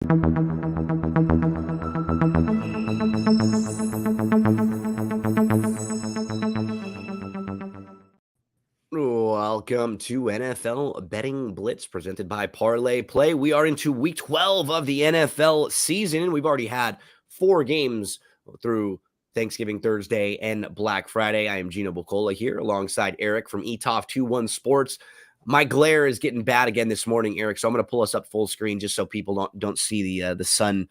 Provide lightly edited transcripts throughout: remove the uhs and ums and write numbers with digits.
Welcome to NFL Betting Blitz presented by Parlay Play. We are into week 12 of the NFL season. We've already had 4 games through Thanksgiving Thursday and Black Friday. I am Gino Bucola here alongside Erik from ETOF21 Sports. My glare is getting bad again this morning, Erik, so I'm going to pull us up full screen just so people don't see the sun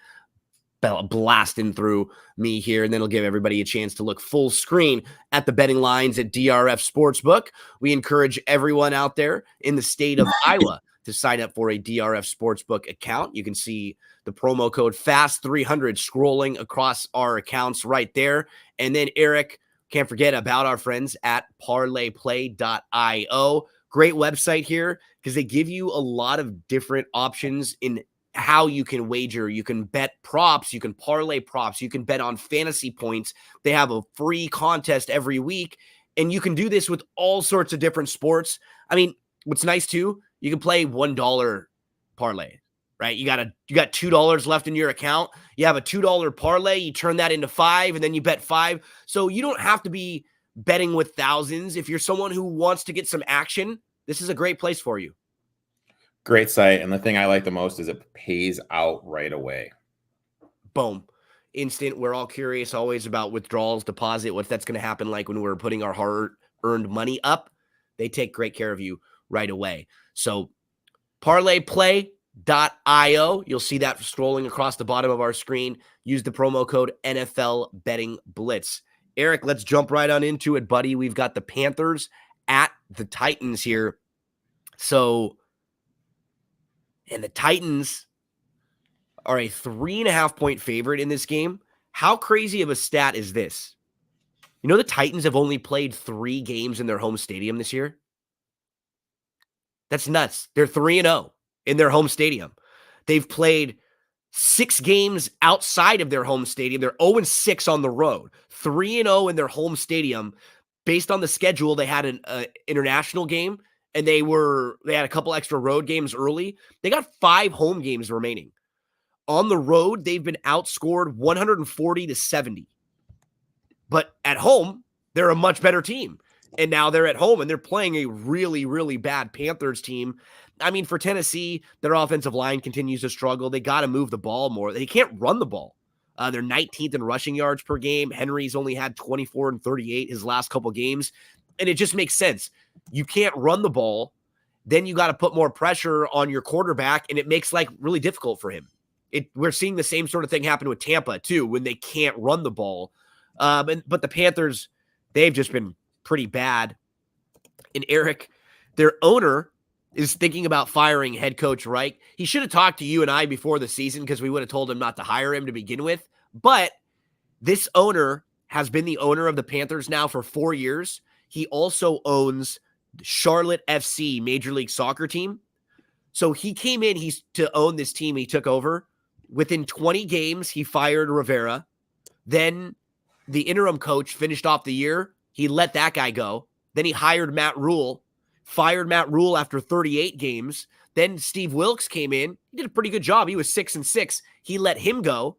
blasting through me here, and then it'll give everybody a chance to look full screen at the betting lines at DRF Sportsbook. We encourage everyone out there in the state of Iowa to sign up for a DRF Sportsbook account. You can see the promo code FAST300 scrolling across our accounts right there. And then, Erik, can't forget about our friends at parlayplay.io. Great website here because they give you a lot of different options in how you can wager. You can bet props, you can parlay props, you can bet on fantasy points. They have a free contest every week, and you can do this with all sorts of different sports. I mean, what's nice too, you can play $1 parlay, right? You got $2 left in your account. You have a $2 parlay, you turn that into 5, and then you bet 5. So you don't have to be betting with thousands. If you're someone who wants to get some action, this is a great place for you. Great site, and the thing I like the most is it pays out right away. Boom. Instant. We're all curious always about withdrawals, deposit, what that's going to happen like when we're putting our hard-earned money up. They take great care of you right away. So parlayplay.io, you'll see that scrolling across the bottom of our screen. Use the promo code NFL Betting Blitz. Erik, let's jump right on into it, buddy. We've got the Panthers at the Titans here. And the Titans are a 3.5-point favorite in this game. How crazy of a stat is this? You know, the Titans have only played 3 games in their home stadium this year. That's nuts. They're 3-0 in their home stadium. They've played 6 games outside of their home stadium. They're 0-6 on the road, 3-0 in their home stadium. Based on the schedule, they had an international game, and they had a couple extra road games early. They got 5 home games remaining. On the road, they've been outscored 140-70. But at home, they're a much better team. And now they're at home, and they're playing a really, really bad Panthers team. I mean, for Tennessee, their offensive line continues to struggle. They got to move the ball more. They can't run the ball. They're 19th in rushing yards per game. Henry's only had 24 and 38 his last couple games. And it just makes sense. You can't run the ball. Then you got to put more pressure on your quarterback, and it makes life really difficult for him. We're seeing the same sort of thing happen with Tampa, too, when they can't run the ball. But the Panthers, they've just been pretty bad. And Erik, their owner is thinking about firing head coach Reich. He should have talked to you and I before the season because we would have told him not to hire him to begin with. But this owner has been the owner of the Panthers now for 4 years. He also owns Charlotte FC, Major League Soccer team. So he came in, he's to own this team. He took over. Within 20 games, he fired Rivera. Then the interim coach finished off the year. He let that guy go. Then he hired Matt Rule, fired Matt Rule after 38 games. Then Steve Wilkes came in. He did a pretty good job. He was 6-6. He let him go.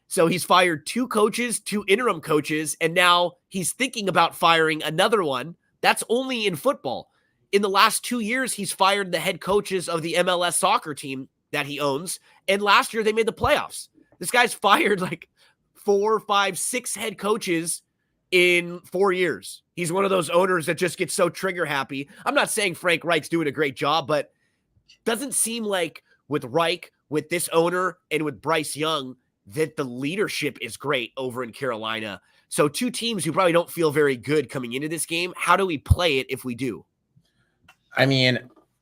So he's fired 2 coaches, 2 interim coaches, and now he's thinking about firing another one. That's only in football. In the last 2 years, he's fired the head coaches of the MLS soccer team that he owns, and last year they made the playoffs. This guy's fired like 4, 5, 6 head coaches in 4 years. He's one of those owners that just gets so trigger happy. I'm not saying Frank Reich's doing a great job, but doesn't seem like with Reich, with this owner, and with Bryce Young, that the leadership is great over in Carolina. So 2 teams who probably don't feel very good coming into this game. How do we play it if we do? I mean,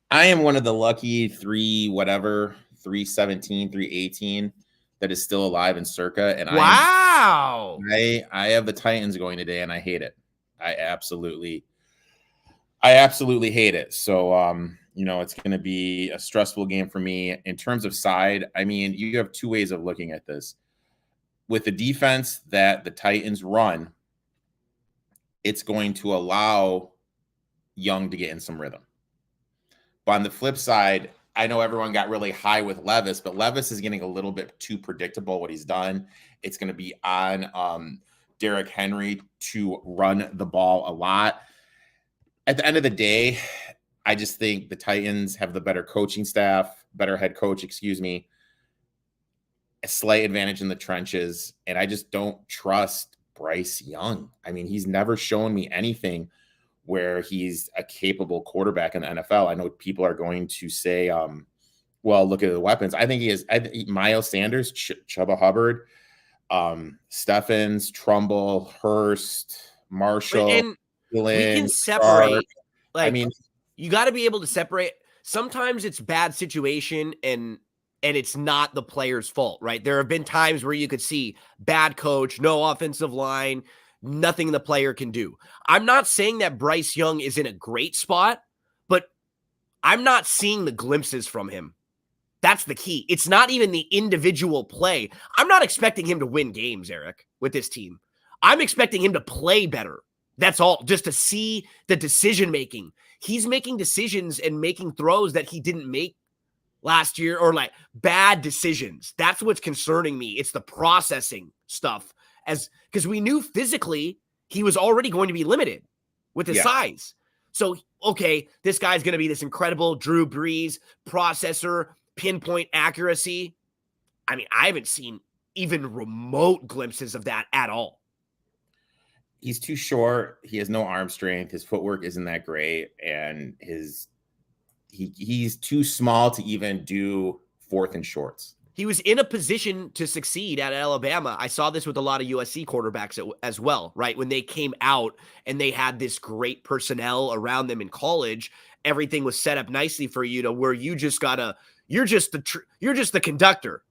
I am one of the lucky 317, 318 that is still alive in Circa. And wow. I have the Titans going today, and I hate it. I absolutely hate it. So, it's going to be a stressful game for me. In terms of side, I mean, you have 2 ways of looking at this. With the defense that the Titans run, it's going to allow Young to get in some rhythm. But on the flip side, I know everyone got really high with Levis, but Levis is getting a little bit too predictable what he's done. It's going to be on Derrick Henry to run the ball a lot. At the end of the day, I just think the Titans have the better coaching staff, better head coach, excuse me, a slight advantage in the trenches, and I just don't trust Bryce Young. I mean, he's never shown me anything where he's a capable quarterback in the NFL. I know people are going to say, well, look at the weapons. I think he is. Miles Sanders, Chuba Hubbard, Steffens, Trumbull, Hurst, Marshall, And Glenn, we can separate. I mean, you got to be able to separate. Sometimes it's bad situation and it's not the player's fault, right? There have been times where you could see bad coach, no offensive line, nothing the player can do. I'm not saying that Bryce Young is in a great spot, but I'm not seeing the glimpses from him. That's the key. It's not even the individual play. I'm not expecting him to win games, Erik, with this team. I'm expecting him to play better. That's all, just to see the decision-making. He's making decisions and making throws that he didn't make last year, or like bad decisions. That's what's concerning me. It's the processing stuff, because we knew physically he was already going to be limited with his size. So, okay, this guy's going to be this incredible Drew Brees processor, pinpoint accuracy. I mean, I haven't seen even remote glimpses of that at all. He's too short. He has no arm strength. His footwork isn't that great, and he's too small to even do 4th and shorts. He was in a position to succeed at Alabama. I saw this with a lot of USC quarterbacks as well, right? When they came out and they had this great personnel around them in college, everything was set up nicely for you to where you're just the conductor,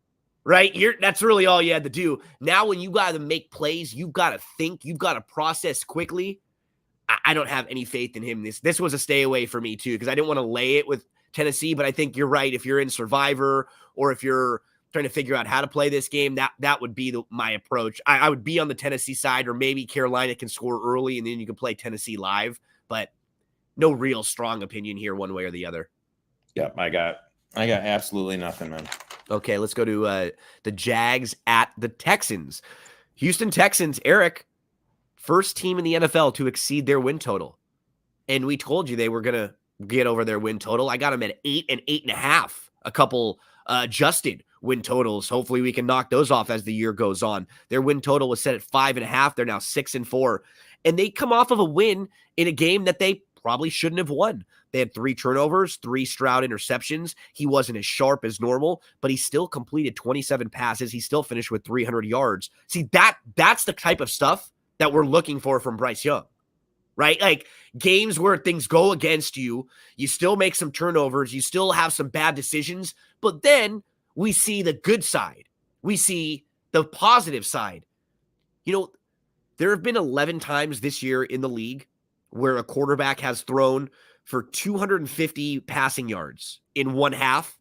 right? That's really all you had to do. Now, when you got to make plays, you've got to think, you've got to process quickly. I don't have any faith in him. This was a stay away for me too, because I didn't want to lay it with Tennessee, but I think you're right. If you're in Survivor or if you're trying to figure out how to play this game, that would be my approach. I would be on the Tennessee side, or maybe Carolina can score early and then you can play Tennessee live, but no real strong opinion here one way or the other. Yep, I got absolutely nothing, man. Okay, let's go to the Jags at the Texans. Houston Texans, Erik, first team in the NFL to exceed their win total. And we told you they were going to get over their win total. I got them at 8 and 8.5, a couple adjusted win totals. Hopefully we can knock those off as the year goes on. Their win total was set at 5.5. They're now 6-4. And they come off of a win in a game that they probably shouldn't have won. They had 3 turnovers, 3 Stroud interceptions. He wasn't as sharp as normal, but he still completed 27 passes. He still finished with 300 yards. See, that's the type of stuff that we're looking for from Bryce Young, right? Like games where things go against you, you still make some turnovers, you still have some bad decisions, but then we see the good side. We see the positive side. You know, there have been 11 times this year in the league where a quarterback has thrown for 250 passing yards in one half.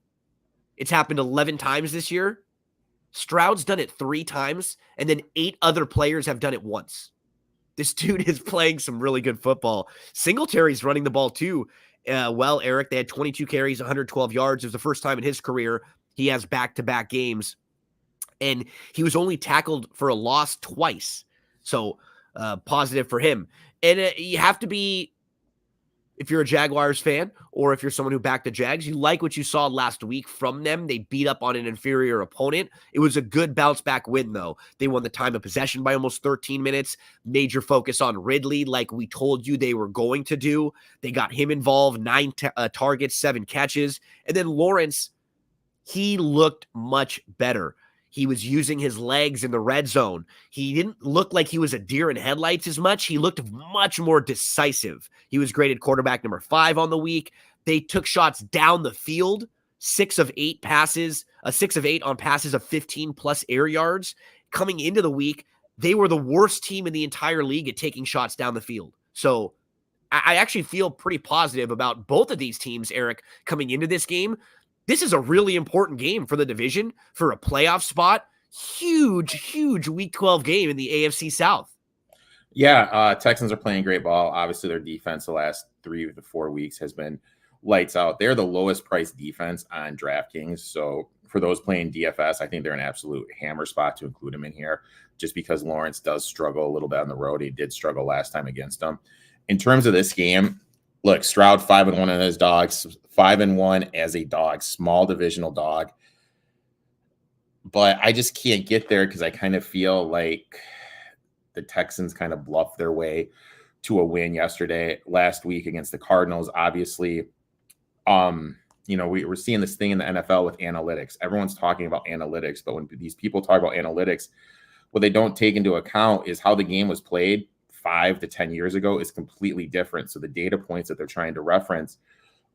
It's happened 11 times this year. Stroud's done it 3 times, and then 8 other players have done it once. This dude is playing some really good football. Singletary's running the ball too. Well, Erik, they had 22 carries, 112 yards. It was the first time in his career he has back-to-back games, and he was only tackled for a loss twice. So positive for him. And you have to be, if you're a Jaguars fan or if you're someone who backed the Jags, you like what you saw last week from them. They beat up on an inferior opponent. It was a good bounce back win, though. They won the time of possession by almost 13 minutes. Major focus on Ridley, like we told you they were going to do. They got him involved, 9 targets, 7 catches. And then Lawrence, he looked much better. He was using his legs in the red zone. He didn't look like he was a deer in headlights as much. He looked much more decisive. He was graded quarterback number 5 on the week. They took shots down the field, 6 of 8 passes, 6 of 8 on passes of 15 plus air yards. Coming into the week, they were the worst team in the entire league at taking shots down the field. So I actually feel pretty positive about both of these teams, Erik, coming into this game. This is a really important game for the division, for a playoff spot. Huge Week 12 game in the AFC South. Yeah, Texans are playing great ball. Obviously, their defense the last 3 to 4 weeks has been lights out. They're the lowest priced defense on DraftKings. So for those playing DFS, I think they're an absolute hammer spot to include them in here, just because Lawrence does struggle a little bit on the road. He did struggle last time against them. In terms of this game, look, Stroud 5-1 as his dogs, 5-1 as a dog, small divisional dog. But I just can't get there because I kind of feel like the Texans kind of bluffed their way to a win last week against the Cardinals. Obviously, we're seeing this thing in the NFL with analytics. Everyone's talking about analytics, but when these people talk about analytics, what they don't take into account is how the game was played 5 to 10 years ago is completely different. So the data points that they're trying to reference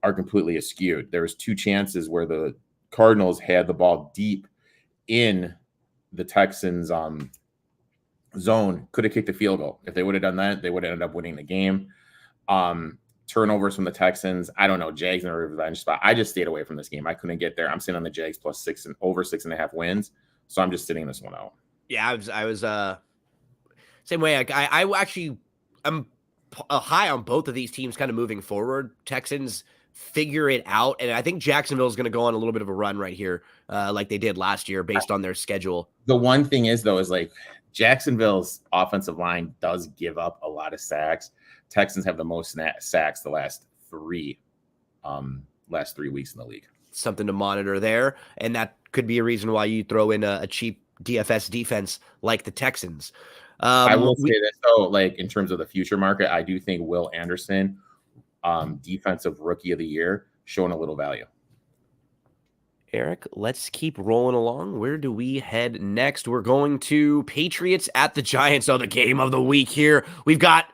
are completely askewed. There was 2 chances where the Cardinals had the ball deep in the Texans zone, could have kicked a field goal. If they would have done that, they would have ended up winning the game. Turnovers from the Texans. I don't know. Jags in a revenge spot. I just stayed away from this game. I couldn't get there. I'm sitting on the Jags plus 6 and over 6.5 wins. So I'm just sitting this one out. Yeah, I was same way. I'm high on both of these teams kind of moving forward. Texans figure it out, and I think Jacksonville is going to go on a little bit of a run right here, like they did last year based on their schedule. The one thing is, though, is like Jacksonville's offensive line does give up a lot of sacks. Texans have the most sacks the last 3 weeks in the league. Something to monitor there, and that could be a reason why you throw in a cheap DFS defense like the Texans. I will say this, though, like in terms of the future market, I do think Will Anderson, defensive rookie of the year, showing a little value. Eric, let's keep rolling along. Where do we head next? We're going to Patriots at the Giants. Oh, the game of the week here. We've got,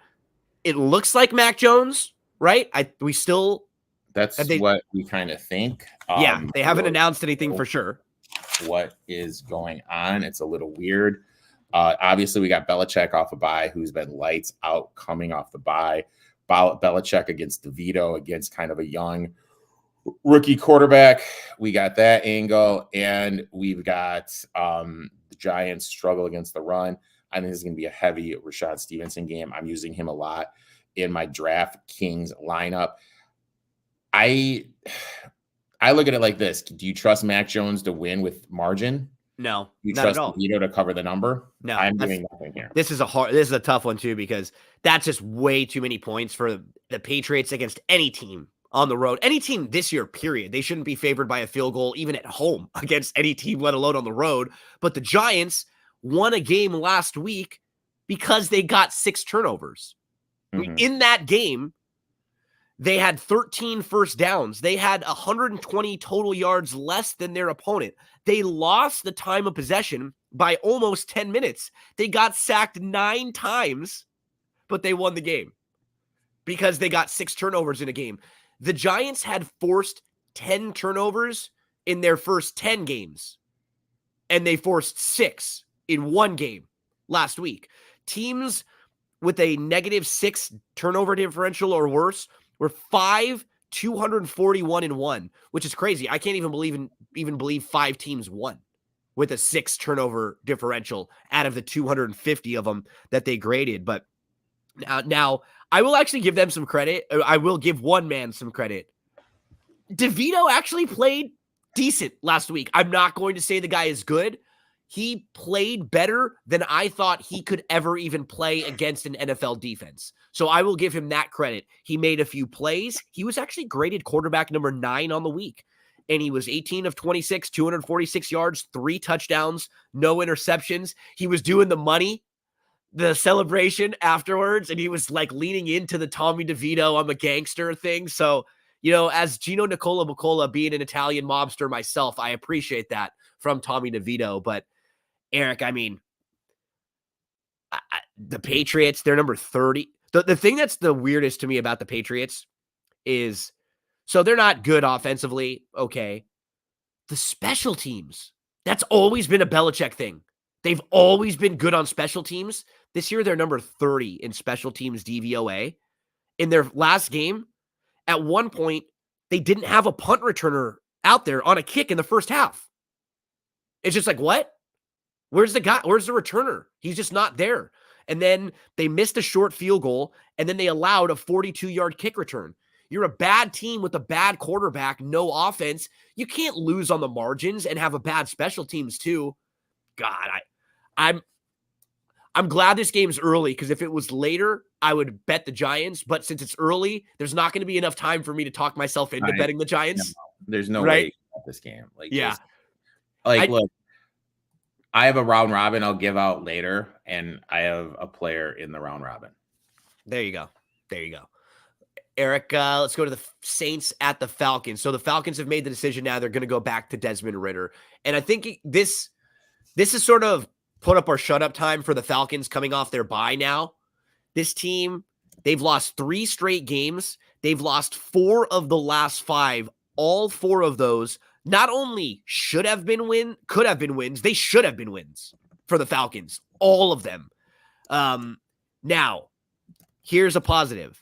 it looks like Mac Jones, right? That's what we kind of think. Yeah, they haven't announced anything for sure. What is going on? It's a little weird. Obviously, we got Belichick off a bye, who's been lights out coming off the bye. Belichick against DeVito, against kind of a young rookie quarterback. We got that angle, and we've got the Giants struggle against the run. I think this is going to be a heavy Rashad Stevenson game. I'm using him a lot in my DraftKings lineup. I look at it like this. Do you trust Mac Jones to win with margin? No, you trust DeVito to cover the number? No, I'm doing nothing here. This is a tough one too, because that's just way too many points for the Patriots against any team on the road. Any team this year, period. They shouldn't be favored by a field goal, even at home against any team, let alone on the road. But the Giants won a game last week because they got 6 turnovers. Mm-hmm. In that game, they had 13 first downs. They had 120 total yards less than their opponent. They lost the time of possession by almost 10 minutes. They got sacked 9 times, but they won the game because they got 6 turnovers in a game. The Giants had forced 10 turnovers in their first 10 games, and they forced 6 in one game last week. Teams with a -6 turnover differential or worse were 241-1, which is crazy. I can't even believe 5 teams won with a 6 turnover differential out of the 250 of them that they graded. But now I will actually give them some credit. I will give one man some credit. DeVito actually played decent last week. I'm not going to say the guy is good. He played better than I thought he could ever even play against an NFL defense. So I will give him that credit. He made a few plays. He was actually graded quarterback number 9 on the week. And he was 18 of 26, 246 yards, 3 touchdowns, no interceptions. He was doing the celebration afterwards, and he was like leaning into the Tommy DeVito, I'm a gangster thing. So, as Gino Nicola being an Italian mobster myself, I appreciate that from Tommy DeVito. But Eric, I mean, the Patriots, they're number 30. The thing that's the weirdest to me about the Patriots is, so they're not good offensively. Okay. The special teams, that's always been a Belichick thing. They've always been good on special teams. This year, they're number 30 in special teams DVOA. In their last game, at one point, they didn't have a punt returner out there on a kick in the first half. It's just like, what? Where's the guy? Where's the returner? He's just not there. And then they missed a short field goal, and then they allowed a 42-yard kick return. You're a bad team with a bad quarterback, no offense. You can't lose on the margins and have a bad special teams too. God, I'm glad this game's early, because if it was later, I would bet the Giants. But since it's early, there's not going to be enough time for me to talk myself into betting the Giants. No, there's no right? way at this game. Like, Yeah. look, I have a round robin I'll give out later, and I have a player in the round robin. There you go. Erik, let's go to the Saints at the Falcons. So the Falcons have made the decision now. They're going to go back to Desmond Ridder. And I think this is sort of put up or shut up time for the Falcons coming off their bye now. This team, they've lost 3 straight games. They've lost 4 of the last 5. All 4 of those not only could have been wins, they should have been wins for the Falcons. All of them. Now, here's a positive.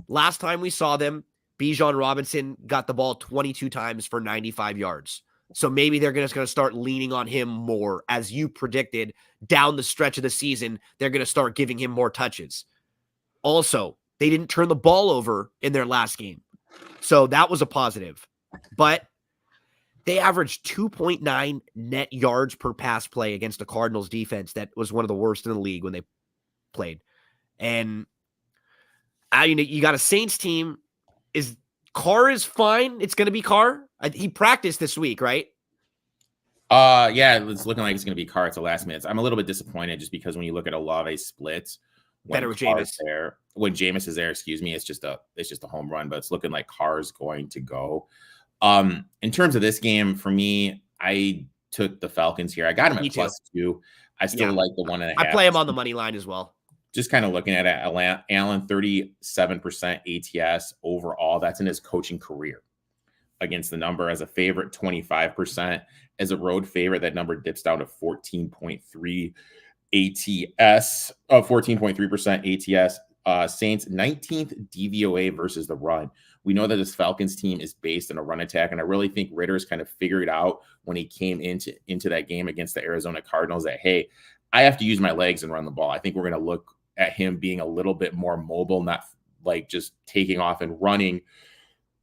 Last time we saw them, Bijan Robinson got the ball 22 times for 95 yards. So maybe they're just going to start leaning on him more. As you predicted, down the stretch of the season, they're going to start giving him more touches. Also, they didn't turn the ball over in their last game. So that was a positive. But they averaged 2.9 net yards per pass play against the Cardinals defense. That was one of the worst in the league when they played. And you got a Saints team. Carr is fine. It's going to be Carr. He practiced this week, right? Yeah, it's looking like it's going to be Carr at the last minutes. I'm a little bit disappointed just because when you look at Olave splits, better with Jameis there, when Jameis is there, it's just a home run, but it's looking like Carr's going to go. In terms of this game, for me, I took the Falcons here. I got him at +2. I still like the 1.5. I play him on the money line as well. Just kind of looking at it, Allen, 37% ATS overall. That's in his coaching career. Against the number as a favorite, 25%. As a road favorite, that number dips down to 14.3 ATS, 14.3% ATS. Saints 19th DVOA versus the run. We know that this Falcons team is based in a run attack, and I really think Ritter's kind of figured out when he came into that game against the Arizona Cardinals that, hey, I have to use my legs and run the ball. I think we're going to look at him being a little bit more mobile, not like just taking off and running,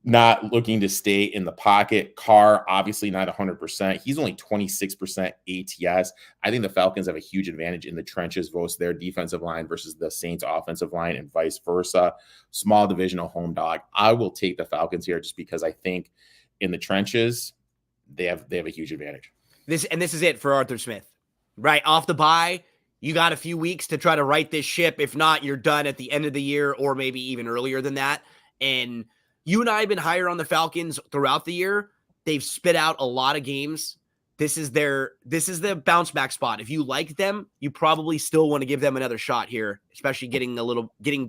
not looking to stay in the pocket. Carr, obviously not 100%. He's only 26% ATS. I think the Falcons have a huge advantage in the trenches versus their defensive line versus the Saints offensive line and vice versa. Small divisional home dog. I will take the Falcons here just because I think in the trenches, they have a huge advantage. This is it for Arthur Smith. Right off the bye, you got a few weeks to try to right this ship. If not, you're done at the end of the year or maybe even earlier than that. And you and I have been higher on the Falcons throughout the year. They've spit out a lot of games. This is the bounce back spot. If you like them, you probably still want to give them another shot here, especially getting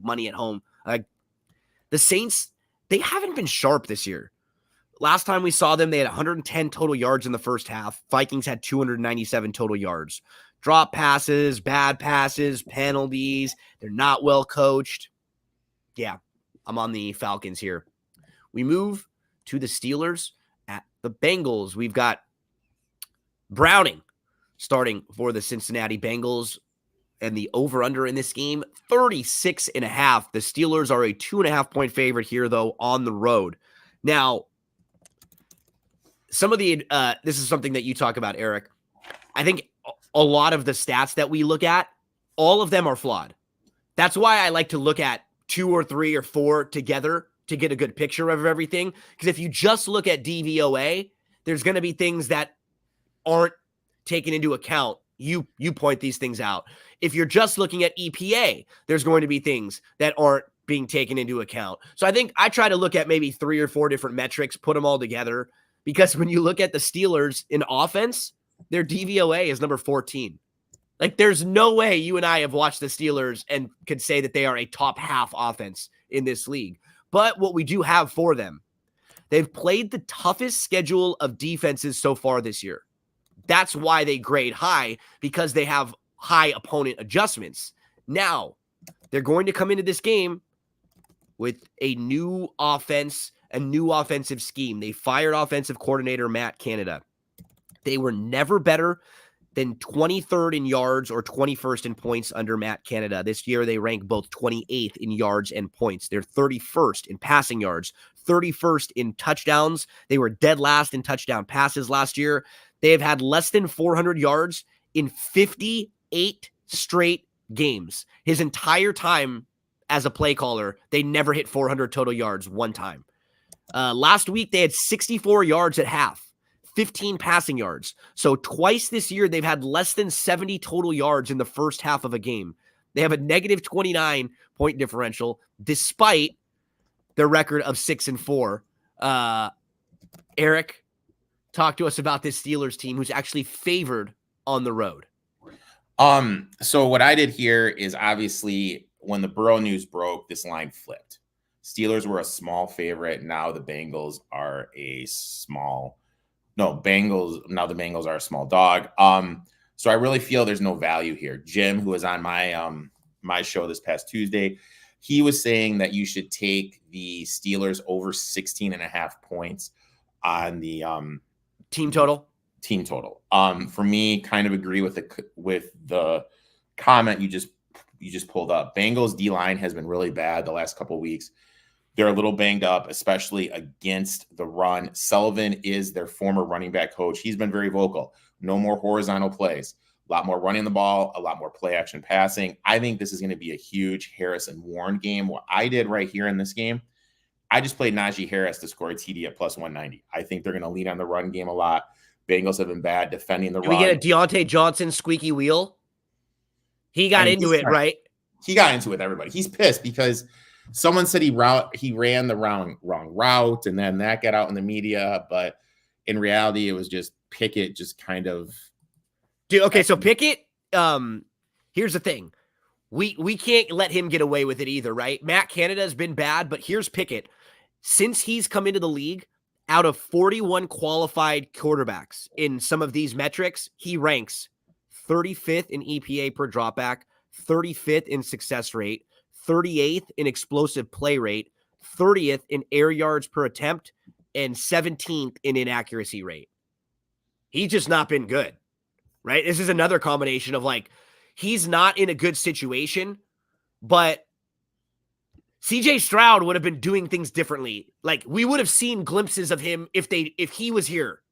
money at home. The Saints, they haven't been sharp this year. Last time we saw them, they had 110 total yards in the first half. Vikings had 297 total yards. Drop passes, bad passes, penalties. They're not well coached. Yeah, I'm on the Falcons here. We move to the Steelers at the Bengals. We've got Browning starting for the Cincinnati Bengals, and the over-under in this game, 36.5. The Steelers are a 2.5-point favorite here, though, on the road. Now, this is something that you talk about, Erik. I think a lot of the stats that we look at, all of them are flawed. That's why I like to look at 2 or 3 or 4 together to get a good picture of everything. Because if you just look at DVOA, there's going to be things that aren't taken into account. You point these things out. If you're just looking at EPA, there's going to be things that aren't being taken into account. So I think I try to look at maybe 3 or 4 different metrics, put them all together. Because when you look at the Steelers in offense, their DVOA is number 14. Like, there's no way you and I have watched the Steelers and could say that they are a top half offense in this league. But what we do have for them, they've played the toughest schedule of defenses so far this year. That's why they grade high, because they have high opponent adjustments. Now, they're going to come into this game with a new offense, a new offensive scheme. They fired offensive coordinator Matt Canada. They were never better then 23rd in yards or 21st in points under Matt Canada. This year, they rank both 28th in yards and points. They're 31st in passing yards, 31st in touchdowns. They were dead last in touchdown passes last year. They have had less than 400 yards in 58 straight games. His entire time as a play caller, they never hit 400 total yards one time. Last week, they had 64 yards at half. 15 passing yards. So twice this year, they've had less than 70 total yards in the first half of a game. They have a negative 29 point differential, despite their record of 6-4. Erik, talk to us about this Steelers team who's actually favored on the road. So what I did here is obviously when the Burrow news broke, this line flipped. Steelers were a small favorite. Now the Bengals are now the Bengals are a small dog. So I really feel there's no value here. Jim, who was on my show this past Tuesday, he was saying that you should take the Steelers over 16.5 points on the team total. For me, kind of agree with the comment you just pulled up. Bengals D-line has been really bad the last couple of weeks. They're a little banged up, especially against the run. Sullivan is their former running back coach. He's been very vocal. No more horizontal plays. A lot more running the ball, a lot more play action passing. I think this is going to be a huge Harris and Warren game. What I did right here in this game, I just played Najee Harris to score a TD at plus 190. I think they're going to lean on the run game a lot. Bengals have been bad defending the run. We get a Deontay Johnson squeaky wheel? He got into it, right? He got into it with everybody. He's pissed because someone said he ran the wrong route, and then that got out in the media. But in reality, it was just Pickett just kind of. Dude, okay, so Pickett, here's the thing. We can't let him get away with it either, right? Matt Canada has been bad, but here's Pickett. Since he's come into the league, out of 41 qualified quarterbacks in some of these metrics, he ranks 35th in EPA per dropback, 35th in success rate, 38th in explosive play rate, 30th in air yards per attempt, and 17th in inaccuracy rate. He's just not been good, right? This is another combination of like, he's not in a good situation, but CJ Stroud would have been doing things differently. Like, we would have seen glimpses of him if he was here,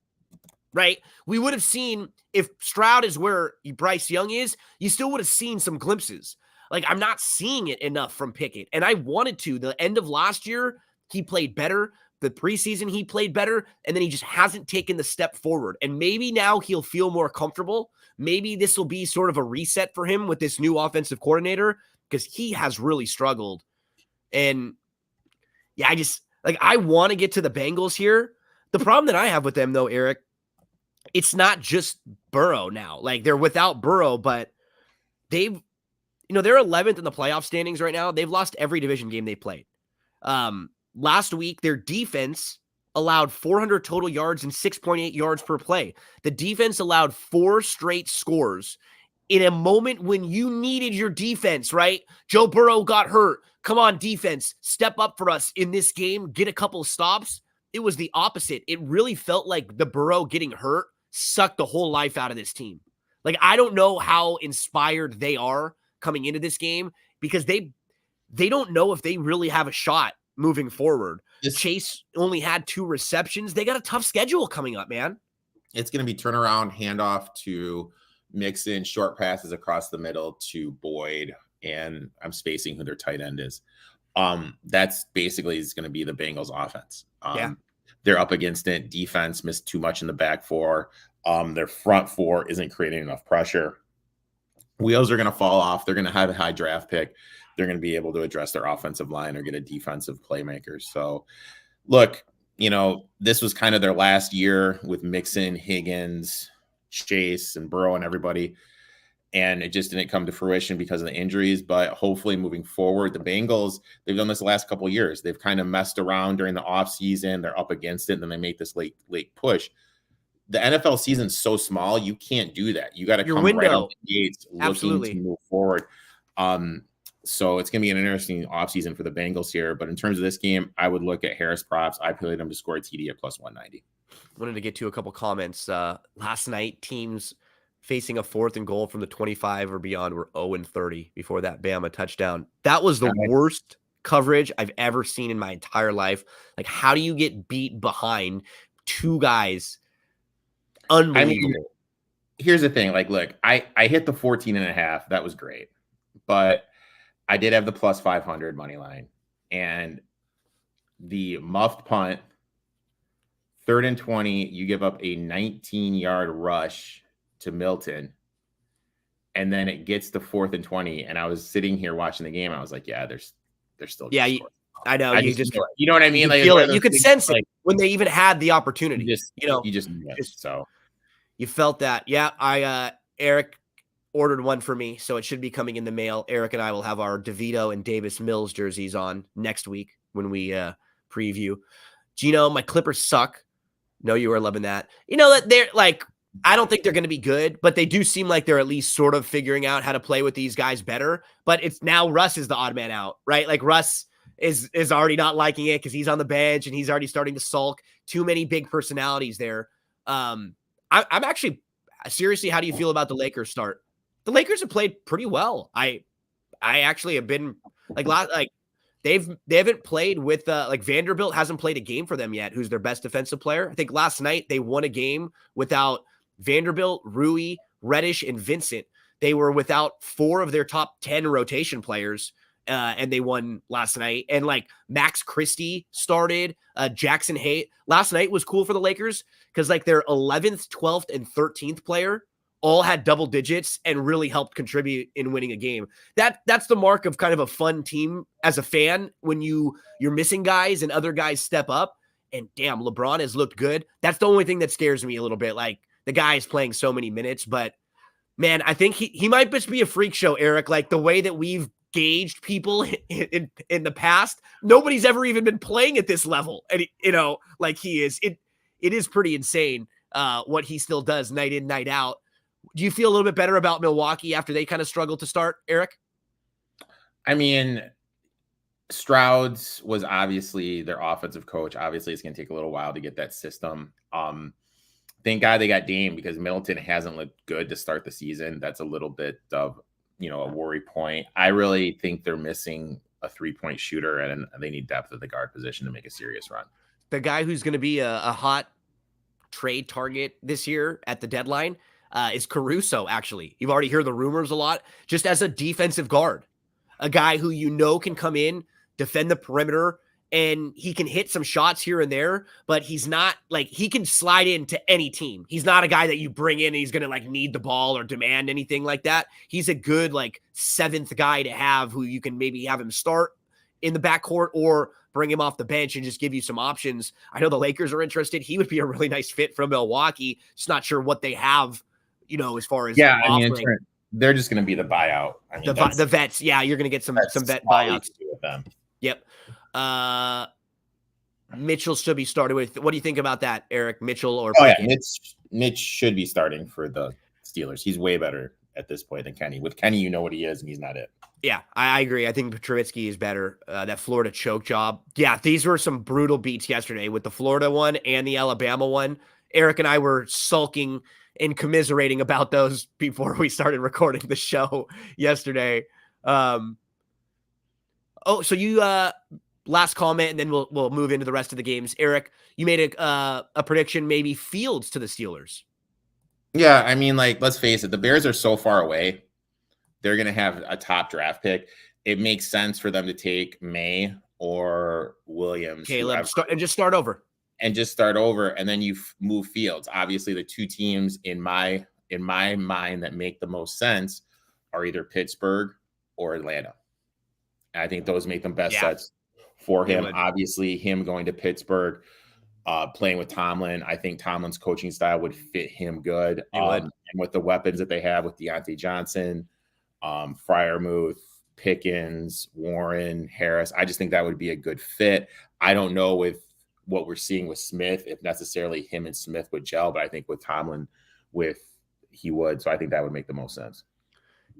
right? We would have seen, if Stroud is where Bryce Young is, you still would have seen some glimpses. Like, I'm not seeing it enough from Pickett. And I wanted to. The end of last year, he played better. The preseason, he played better. And then he just hasn't taken the step forward. And maybe now he'll feel more comfortable. Maybe this will be sort of a reset for him with this new offensive coordinator, because he has really struggled. And yeah, I want to get to the Bengals here. The problem that I have with them, though, Erik, it's not just Burrow now. Like, they're without Burrow, but they're 11th in the playoff standings right now. They've lost every division game they played. Last week, their defense allowed 400 total yards and 6.8 yards per play. The defense allowed 4 straight scores in a moment when you needed your defense, right? Joe Burrow got hurt. Come on, defense, step up for us in this game, get a couple of stops. It was the opposite. It really felt like the Burrow getting hurt sucked the whole life out of this team. Like, I don't know how inspired they are coming into this game, because they don't know if they really have a shot moving forward. Chase only had 2 receptions. They got a tough schedule coming up, man. It's going to be turnaround, handoff to Mixon, short passes across the middle to Boyd, and I'm spacing who their tight end is. That's basically is going to be the Bengals offense. They're up against it. Defense missed too much in the back 4. Their front 4 isn't creating enough pressure. Wheels are going to fall off. They're going to have a high draft pick. They're going to be able to address their offensive line or get a defensive playmaker. So, look, this was kind of their last year with Mixon, Higgins, Chase, and Burrow and everybody. And it just didn't come to fruition because of the injuries. But hopefully moving forward, the Bengals, they've done this the last couple of years. They've kind of messed around during the offseason. They're up against it, and then they make this late push. The NFL season's so small, you can't do that. You got to come right out the gates looking to move forward. So it's going to be an interesting offseason for the Bengals here. But in terms of this game, I would look at Harris props. I played them to score a TD at plus 190. Wanted to get to a couple comments. Last night, teams facing a 4th and goal from the 25 or beyond were 0-30 before that Bama touchdown. That was the worst coverage I've ever seen in my entire life. Like, how do you get beat behind 2 guys? Unbelievable. I mean, here's the thing. Like, look, I hit the 14.5. That was great. But I did have the plus 500 money line. And the muffed punt, 3rd and 20, you give up a 19-yard rush to Milton. And then it gets to 4th and 20. And I was sitting here watching the game. I was like, yeah, they're still. Yeah, I know. You know what I mean? Like, feel it. You could sense it when they even had the opportunity. You just knew it. So you felt that. Yeah, Erik ordered one for me, so it should be coming in the mail. Erik and I will have our DeVito and Davis Mills jerseys on next week when we preview. Gino, my Clippers suck. No, you are loving that. You know that they're like, I don't think they're going to be good, but they do seem like they're at least sort of figuring out how to play with these guys better. But it's now Russ is the odd man out, right? Like Russ is already not liking it because he's on the bench and he's already starting to sulk. Too many big personalities there. I'm actually seriously, how do you feel about the Lakers start? The Lakers have played pretty well. I actually have been they haven't played with Vanderbilt hasn't played a game for them yet. Who's their best defensive player? I think last night they won a game without Vanderbilt, Rui, Reddish, and Vincent. They were without 4 of their top 10 rotation players, and they won last night. And like Max Christie started, Jackson Hay. Last night was cool for the Lakers because like their 11th, 12th, and 13th player all had double digits and really helped contribute in winning a game. That's the mark of kind of a fun team as a fan when you're missing guys and other guys step up. And damn, LeBron has looked good. That's the only thing that scares me a little bit. Like the guy is playing so many minutes, but man, I think he might just be a freak show, Erik. Like the way that we've gauged people in the past, nobody's ever even been playing at this level. And like he is, it is pretty insane what he still does night in, night out. Do you feel a little bit better about Milwaukee after they kind of struggled to start, Erik? I mean, Stroud's was obviously their offensive coach. Obviously, it's going to take a little while to get that system. Thank God they got Dame because Middleton hasn't looked good to start the season. That's a little bit of, a worry point. I really think they're missing a 3-point shooter and they need depth at the guard position to make a serious run. The guy who's going to be a hot trade target this year at the deadline is Caruso, actually. You've already heard the rumors a lot. Just as a defensive guard, a guy who can come in, defend the perimeter, and he can hit some shots here and there, but he's not like he can slide into any team. He's not a guy that you bring in and he's going to like need the ball or demand anything like that. He's a good like 7th guy to have who you can maybe have him start in the backcourt or bring him off the bench and just give you some options. I know the Lakers are interested. He would be a really nice fit from Milwaukee. Just not sure what they have, as far as they're just going to be the buyout. I mean, the vets. Yeah, you're going to get some vet buyouts with them. Yep. Mitchell should be started with. What do you think about that, Erik? Mitchell or Mitch should be starting for the Steelers. He's way better at this point than Kenny. With Kenny, you know what he is, and he's not it. Yeah, I agree. I think Trubisky is better. That Florida choke job. Yeah, these were some brutal beats yesterday with the Florida one and the Alabama one. Erik and I were sulking and commiserating about those before we started recording the show yesterday. So you last comment, and then we'll move into the rest of the games. Erik, you made a prediction, maybe Fields to the Steelers. Yeah, I mean, like, let's face it, the Bears are so far away. They're going to have a top draft pick. It makes sense for them to take May or Williams. Caleb, and just start over. And then you move Fields. Obviously, the 2 teams in my mind that make the most sense are either Pittsburgh or Atlanta. And I think those make them best sets for him. Obviously, him going to Pittsburgh, playing with Tomlin. I think Tomlin's coaching style would fit him good. And with the weapons that they have with Deontay Johnson, Freiermuth, Pickens, Warren, Harris, I just think that would be a good fit. I don't know with what we're seeing with Smith, if necessarily him and Smith would gel, but I think with Tomlin, he would. So I think that would make the most sense.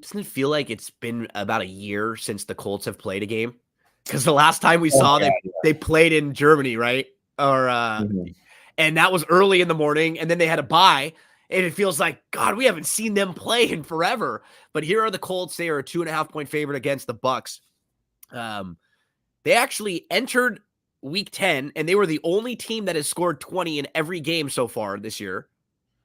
Doesn't it feel like it's been about a year since the Colts have played a game? Because the last time we saw they played in Germany, right? Or and that was early in the morning, and then they had a bye. And it feels like, God, we haven't seen them play in forever. But here are the Colts. They are a 2.5-point favorite against the Bucs. They actually entered week 10, and they were the only team that has scored 20 in every game so far this year.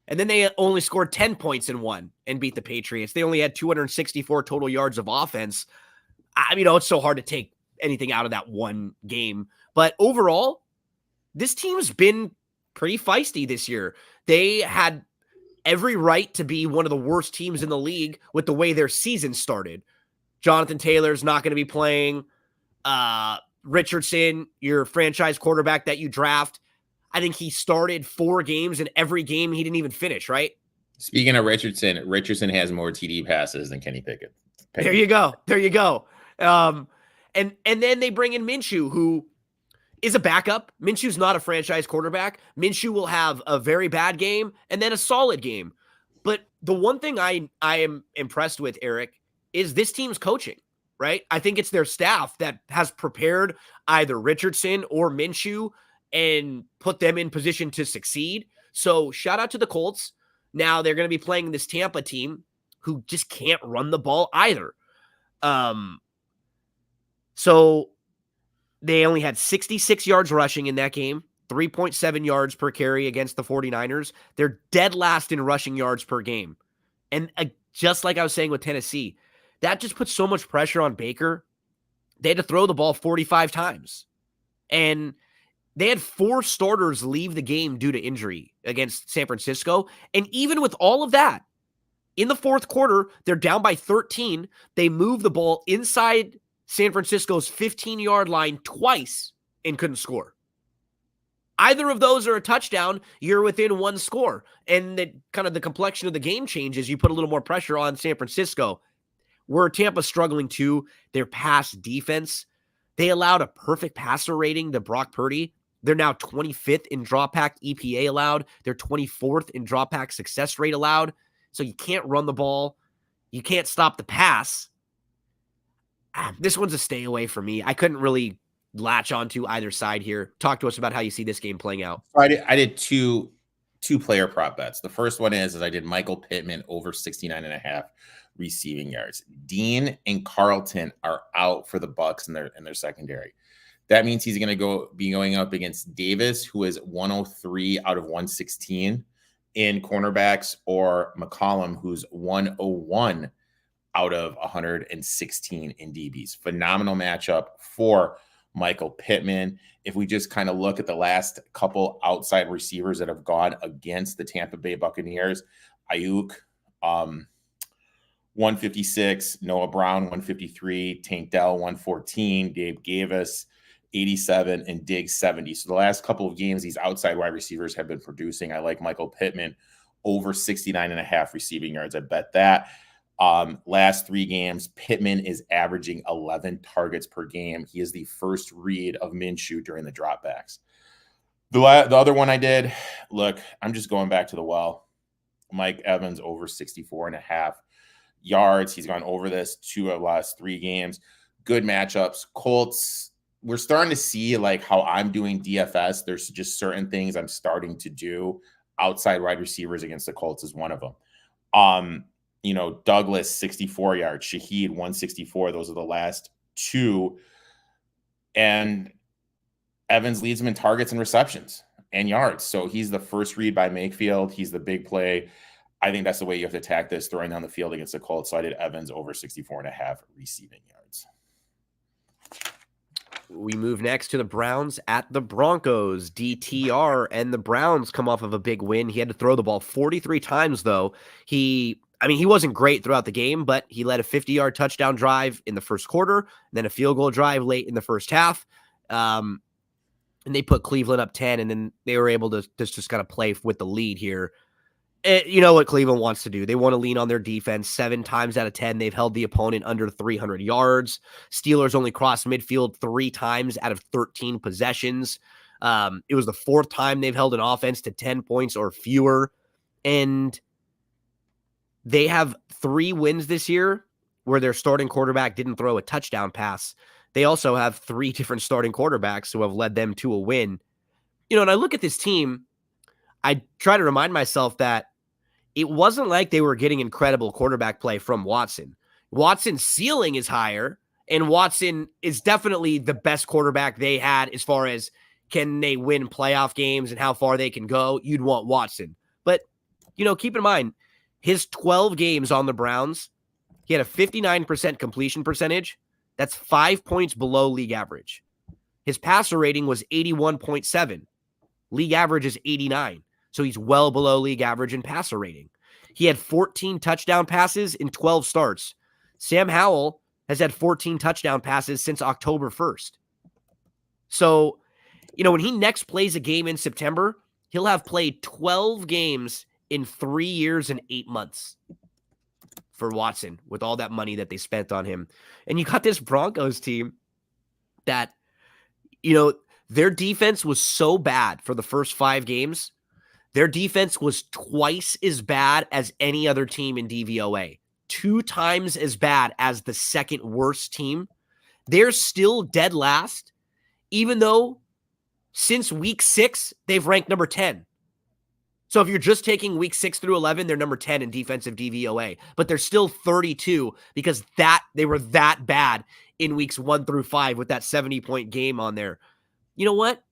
And then they only scored 10 points in one and beat the Patriots. They only had 264 total yards of offense. It's so hard to take anything out of that one game. But overall, this team's been pretty feisty this year. They had every right to be one of the worst teams in the league with the way their season started. Jonathan Taylor's not going to be playing. Richardson, your franchise quarterback that you draft, I think he started 4 games, and every game he didn't even finish, right? Speaking of Richardson has more TD passes than Kenny Pickett. There you go. And then they bring in Minshew, who is a backup. Minshew's not a franchise quarterback. Minshew will have a very bad game and then a solid game. But the one thing I am impressed with, Erik, is this team's coaching, right? I think it's their staff that has prepared either Richardson or Minshew and put them in position to succeed. So shout out to the Colts. Now they're going to be playing this Tampa team who just can't run the ball either. So they only had 66 yards rushing in that game, 3.7 yards per carry against the 49ers. They're dead last in rushing yards per game. And just like I was saying with Tennessee, that just puts so much pressure on Baker. They had to throw the ball 45 times. And they had 4 starters leave the game due to injury against San Francisco. And even with all of that, in the fourth quarter, they're down by 13. They move the ball inside San Francisco's 15-yard line twice and couldn't score. Either of those are a touchdown, you're within 1 score. And the complexion of the game changes. You put a little more pressure on San Francisco. Where Tampa's struggling too, their pass defense. They allowed a perfect passer rating to Brock Purdy. They're now 25th in dropback EPA allowed. They're 24th in dropback success rate allowed. So you can't run the ball. You can't stop the pass. This one's a stay away for me. I couldn't really latch onto either side here. Talk to us about how you see this game playing out. I did two player prop bets. The first one is I did Michael Pittman over 69.5 receiving yards. Dean and Carlton are out for the Bucs in their secondary. That means he's going to be going up against Davis, who is 103 out of 116 in cornerbacks, or McCollum, who's 101 out of 116 in DBs. Phenomenal matchup for Michael Pittman. If we just kind of look at the last couple outside receivers that have gone against the Tampa Bay Buccaneers, Ayuk, 156, Noah Brown, 153, Tank Dell, 114, Gabe Davis, 87, and Diggs, 70. So the last couple of games, these outside wide receivers have been producing. I like Michael Pittman over 69.5 receiving yards. I bet that. Last 3 games, Pittman is averaging 11 targets per game. He is the first read of Minshew during the dropbacks. The other one I did, look, I'm just going back to the well. Mike Evans over 64.5 yards. He's gone over this 2 of the last 3 games. Good matchups. Colts, we're starting to see like how I'm doing DFS. There's just certain things I'm starting to do. Outside wide receivers against the Colts is one of them. Douglas, 64 yards. Shaheed, 164. Those are the last 2. And Evans leads him in targets and receptions and yards. So he's the first read by Mayfield. He's the big play. I think that's the way you have to attack this, throwing down the field against the Colts. So I did Evans over 64.5 receiving yards. We move next to the Browns at the Broncos. DTR and the Browns come off of a big win. He had to throw the ball 43 times, though. He wasn't great throughout the game, but he led a 50-yard touchdown drive in the first quarter, then a field goal drive late in the first half. And they put Cleveland up 10, and then they were able to just kind of play with the lead here. You know what Cleveland wants to do. They want to lean on their defense. 7 times out of 10, they've held the opponent under 300 yards. Steelers only crossed midfield 3 times out of 13 possessions. It was the 4th time they've held an offense to 10 points or fewer. And they have 3 wins this year where their starting quarterback didn't throw a touchdown pass. They also have 3 different starting quarterbacks who have led them to a win. And I look at this team, I try to remind myself that it wasn't like they were getting incredible quarterback play from Watson. Watson's ceiling is higher, and Watson is definitely the best quarterback they had as far as can they win playoff games and how far they can go. You'd want Watson. But, keep in mind, his 12 games on the Browns, he had a 59% completion percentage. That's 5 points below league average. His passer rating was 81.7. League average is 89. So he's well below league average in passer rating. He had 14 touchdown passes in 12 starts. Sam Howell has had 14 touchdown passes since October 1st. So, when he next plays a game in September, he'll have played 12 games in 3 years and 8 months for Watson with all that money that they spent on him. And you got this Broncos team that, their defense was so bad for the first 5 games. Their defense was twice as bad as any other team in DVOA. 2 times as bad as the second worst team. They're still dead last, even though since week 6, they've ranked number 10. So if you're just taking week 6 through 11, they're number 10 in defensive DVOA, but they're still 32 because they were that bad in weeks 1 through 5 with that 70-point game on there. You know what?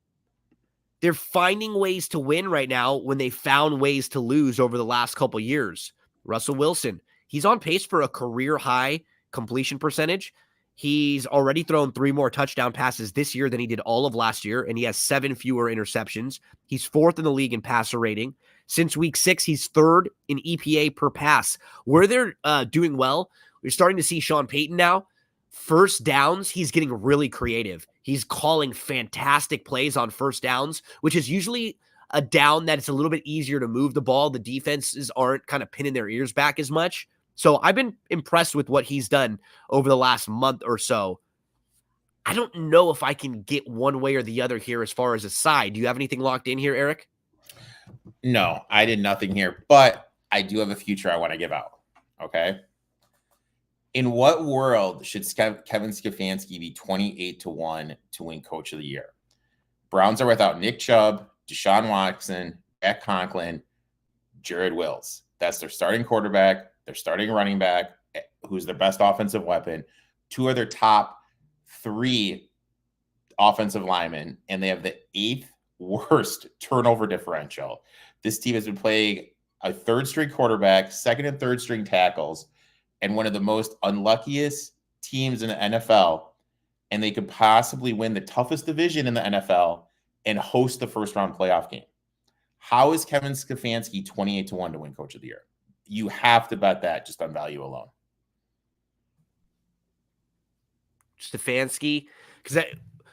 They're finding ways to win right now when they found ways to lose over the last couple years. Russell Wilson, he's on pace for a career-high completion percentage. He's already thrown 3 more touchdown passes this year than he did all of last year, and he has 7 fewer interceptions. He's 4th in the league in passer rating. Since week 6, he's 3rd in EPA per pass. Where they're doing well, we're starting to see Sean Payton now. First downs, he's getting really creative. He's calling fantastic plays on first downs, which is usually a down that it's a little bit easier to move the ball. The defenses aren't kind of pinning their ears back as much. So I've been impressed with what he's done over the last month or so. I don't know if I can get one way or the other here as far as a side. Do you have anything locked in here, Erik? No, I did nothing here, but I do have a future I want to give out. Okay. In what world should Kevin Stefanski be 28-1 to win Coach of the Year? Browns are without Nick Chubb, Deshaun Watson, Jack Conklin, Jared Wills. That's their starting quarterback, their starting running back, who's their best offensive weapon, 2 of their top 3 offensive linemen, and they have the 8th worst turnover differential. This team has been playing a 3rd-string quarterback, 2nd and 3rd-string tackles, and one of the most unluckiest teams in the NFL, and they could possibly win the toughest division in the NFL and host the first-round playoff game. How is Kevin Stefanski 28-1 to win Coach of the Year? You have to bet that just on value alone. Stefanski,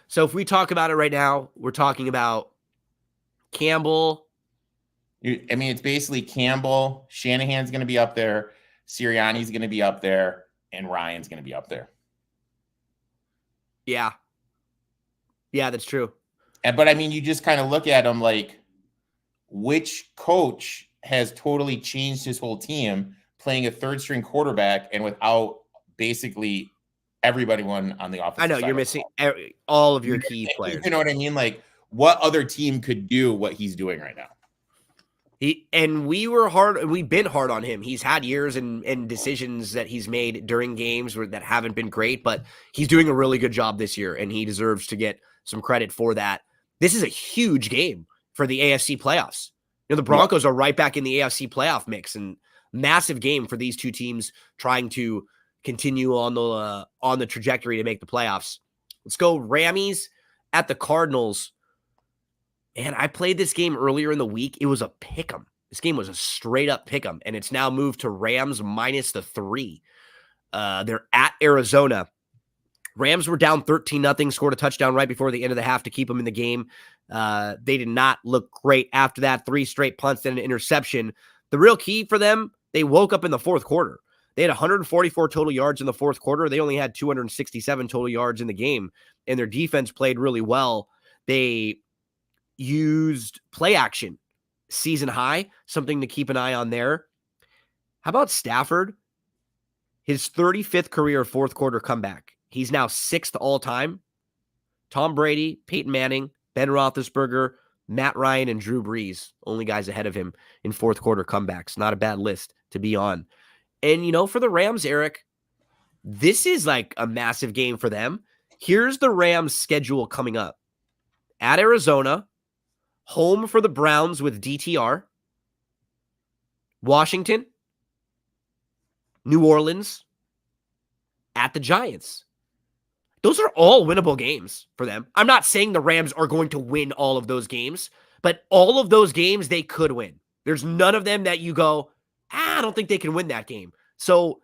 so if we talk about it right now, we're talking about Campbell. It's basically Campbell, Shanahan's going to be up there, Sirianni's going to be up there, and Ryan's going to be up there. Yeah. Yeah, that's true. But you just kind of look at them like, which coach has totally changed his whole team playing a 3rd-string quarterback and without basically everybody on the offensive I know, side you're missing all of your key players. You know what I mean? Like, what other team could do what he's doing right now? We've been hard on him. He's had years and decisions that he's made during games that haven't been great, but he's doing a really good job this year, and he deserves to get some credit for that. This is a huge game for the AFC playoffs. The Broncos are right back in the AFC playoff mix, and massive game for these 2 teams trying to continue on the trajectory to make the playoffs. Let's go Rammies at the Cardinals. And I played this game earlier in the week. It was a pick'em. This game was a straight up pick'em, and it's now moved to Rams -3. They're at Arizona. Rams were down 13-0, scored a touchdown right before the end of the half to keep them in the game. They did not look great after that. 3 straight punts and an interception. The real key for them, they woke up in the 4th quarter. They had 144 total yards in the 4th quarter. They only had 267 total yards in the game, and their defense played really well. They used play action, season high, something to keep an eye on there. How about Stafford? His 35th career 4th quarter comeback. He's now 6th all time. Tom Brady, Peyton Manning, Ben Roethlisberger, Matt Ryan and Drew Brees, only guys ahead of him in fourth quarter comebacks. Not a bad list to be on. And, for the Rams, Erik, this is like a massive game for them. Here's the Rams' schedule coming up. At Arizona, home for the Browns with DTR, Washington, New Orleans, at the Giants. Those are all winnable games for them. I'm not saying the Rams are going to win all of those games, but all of those games they could win. There's none of them that you go, I don't think they can win that game. So,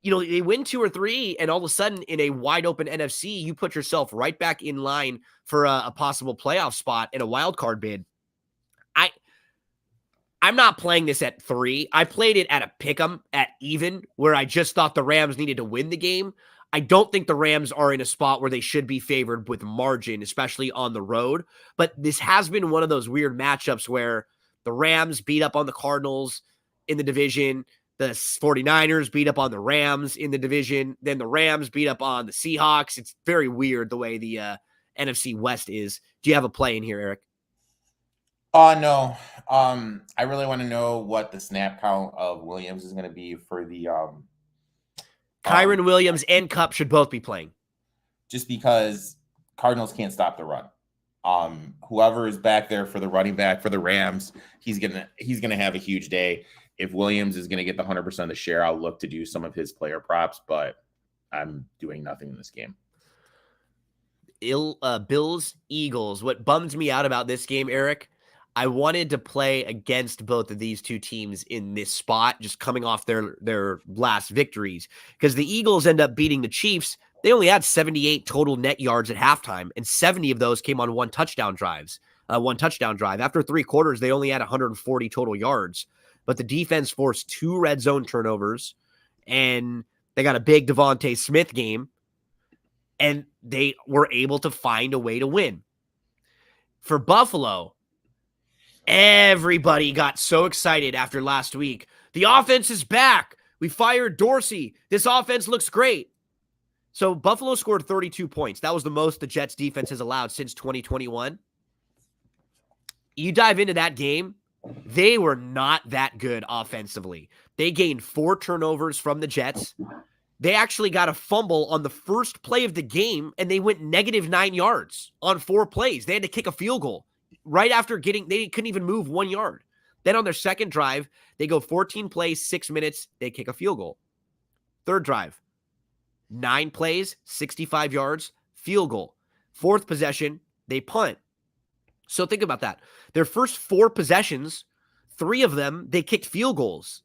they win 2 or 3, and all of a sudden in a wide open NFC, you put yourself right back in line for a possible playoff spot in a wild card bid. I'm not playing this at 3. I played it at a pick'em at even, where I just thought the Rams needed to win the game. I don't think the Rams are in a spot where they should be favored with margin, especially on the road. But this has been one of those weird matchups where the Rams beat up on the Cardinals in the division. The 49ers beat up on the Rams in the division. Then the Rams beat up on the Seahawks. It's very weird the way the NFC West is. Do you have a play in here, Erik? No. I really want to know what the snap count of Williams is going to be for the Kyren Williams and Kupp should both be playing. Just because Cardinals can't stop the run. Whoever is back there for the running back for the Rams, he's gonna have a huge day. If Williams is gonna get the 100% of the share, I'll look to do some of his player props, but I'm doing nothing in this game. Bills, Eagles. What bums me out about this game, Erik, I wanted to play against both of these two teams in this spot, just coming off their last victories, because the Eagles end up beating the Chiefs. They only had 78 total net yards at halftime, and 70 of those came on one touchdown drive. After 3 quarters, they only had 140 total yards, but the defense forced 2 red zone turnovers, and they got a big Devontae Smith game, and they were able to find a way to win. For Buffalo, everybody got so excited after last week. The offense is back. We fired Dorsey. This offense looks great. So Buffalo scored 32 points. That was the most the Jets defense has allowed since 2021. You dive into that game, they were not that good offensively. They gained 4 turnovers from the Jets. They actually got a fumble on the first play of the game, and they went -9 yards on 4 plays. They had to kick a field goal right after they couldn't even move 1 yard. Then on their second drive, they go 14 plays, 6 minutes, they kick a field goal. Third drive, 9 plays, 65 yards, field goal. Fourth possession, they punt. So think about that. Their first 4 possessions, 3 of them, they kicked field goals.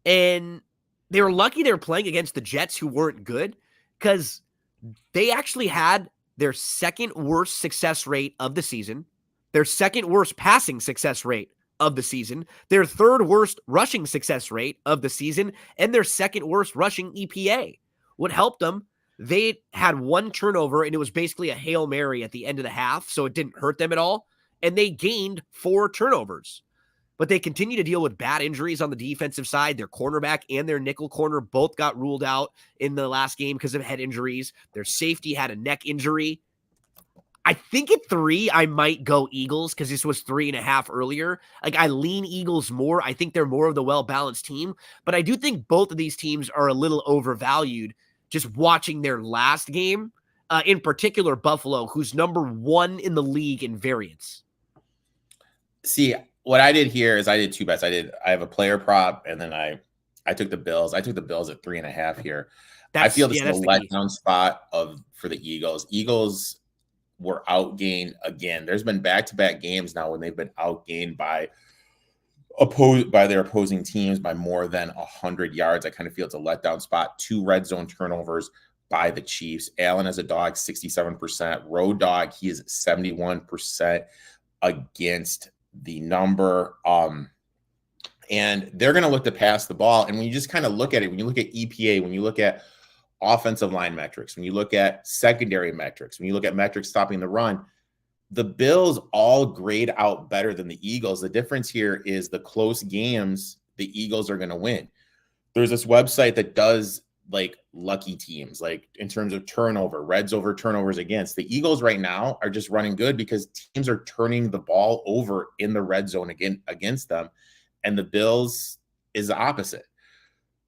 And they were lucky they were playing against the Jets, who weren't good, because they actually had their second worst success rate of the season, their second worst passing success rate of the season, their third worst rushing success rate of the season, and their second worst rushing EPA. What helped them, they had 1 turnover, and it was basically a Hail Mary at the end of the half, so it didn't hurt them at all, and they gained 4 turnovers. But they continue to deal with bad injuries on the defensive side. Their cornerback and their nickel corner both got ruled out in the last game because of head injuries. Their safety had a neck injury. I think at 3, I might go Eagles because this was 3.5 earlier. I lean Eagles more. I think they're more of the well-balanced team. But I do think both of these teams are a little overvalued just watching their last game. In particular, Buffalo, who's number 1 in the league in variance. See, what I did here is I did 2 bets. I have a player prop, and then I took the Bills. I took the Bills at 3.5 here. I feel this is a letdown spot for the Eagles. Eagles were outgained again. There's been back-to-back games now when they've been outgained by their opposing teams by more than 100 yards. I kind of feel it's a letdown spot. 2 red zone turnovers by the Chiefs. Allen as a dog, 67%. Road dog, he is 71% against the number. And they're going to look to pass the ball. And when you just kind of look at it, when you look at EPA, when you look at offensive line metrics, when you look at secondary metrics, when you look at metrics stopping the run, the Bills all grade out better than the Eagles. The difference here is the close games the Eagles are going to win. There's this website that does like lucky teams, like in terms of turnover, Reds over turnovers against. The Eagles right now are just running good because teams are turning the ball over in the red zone again against them. And the Bills is the opposite.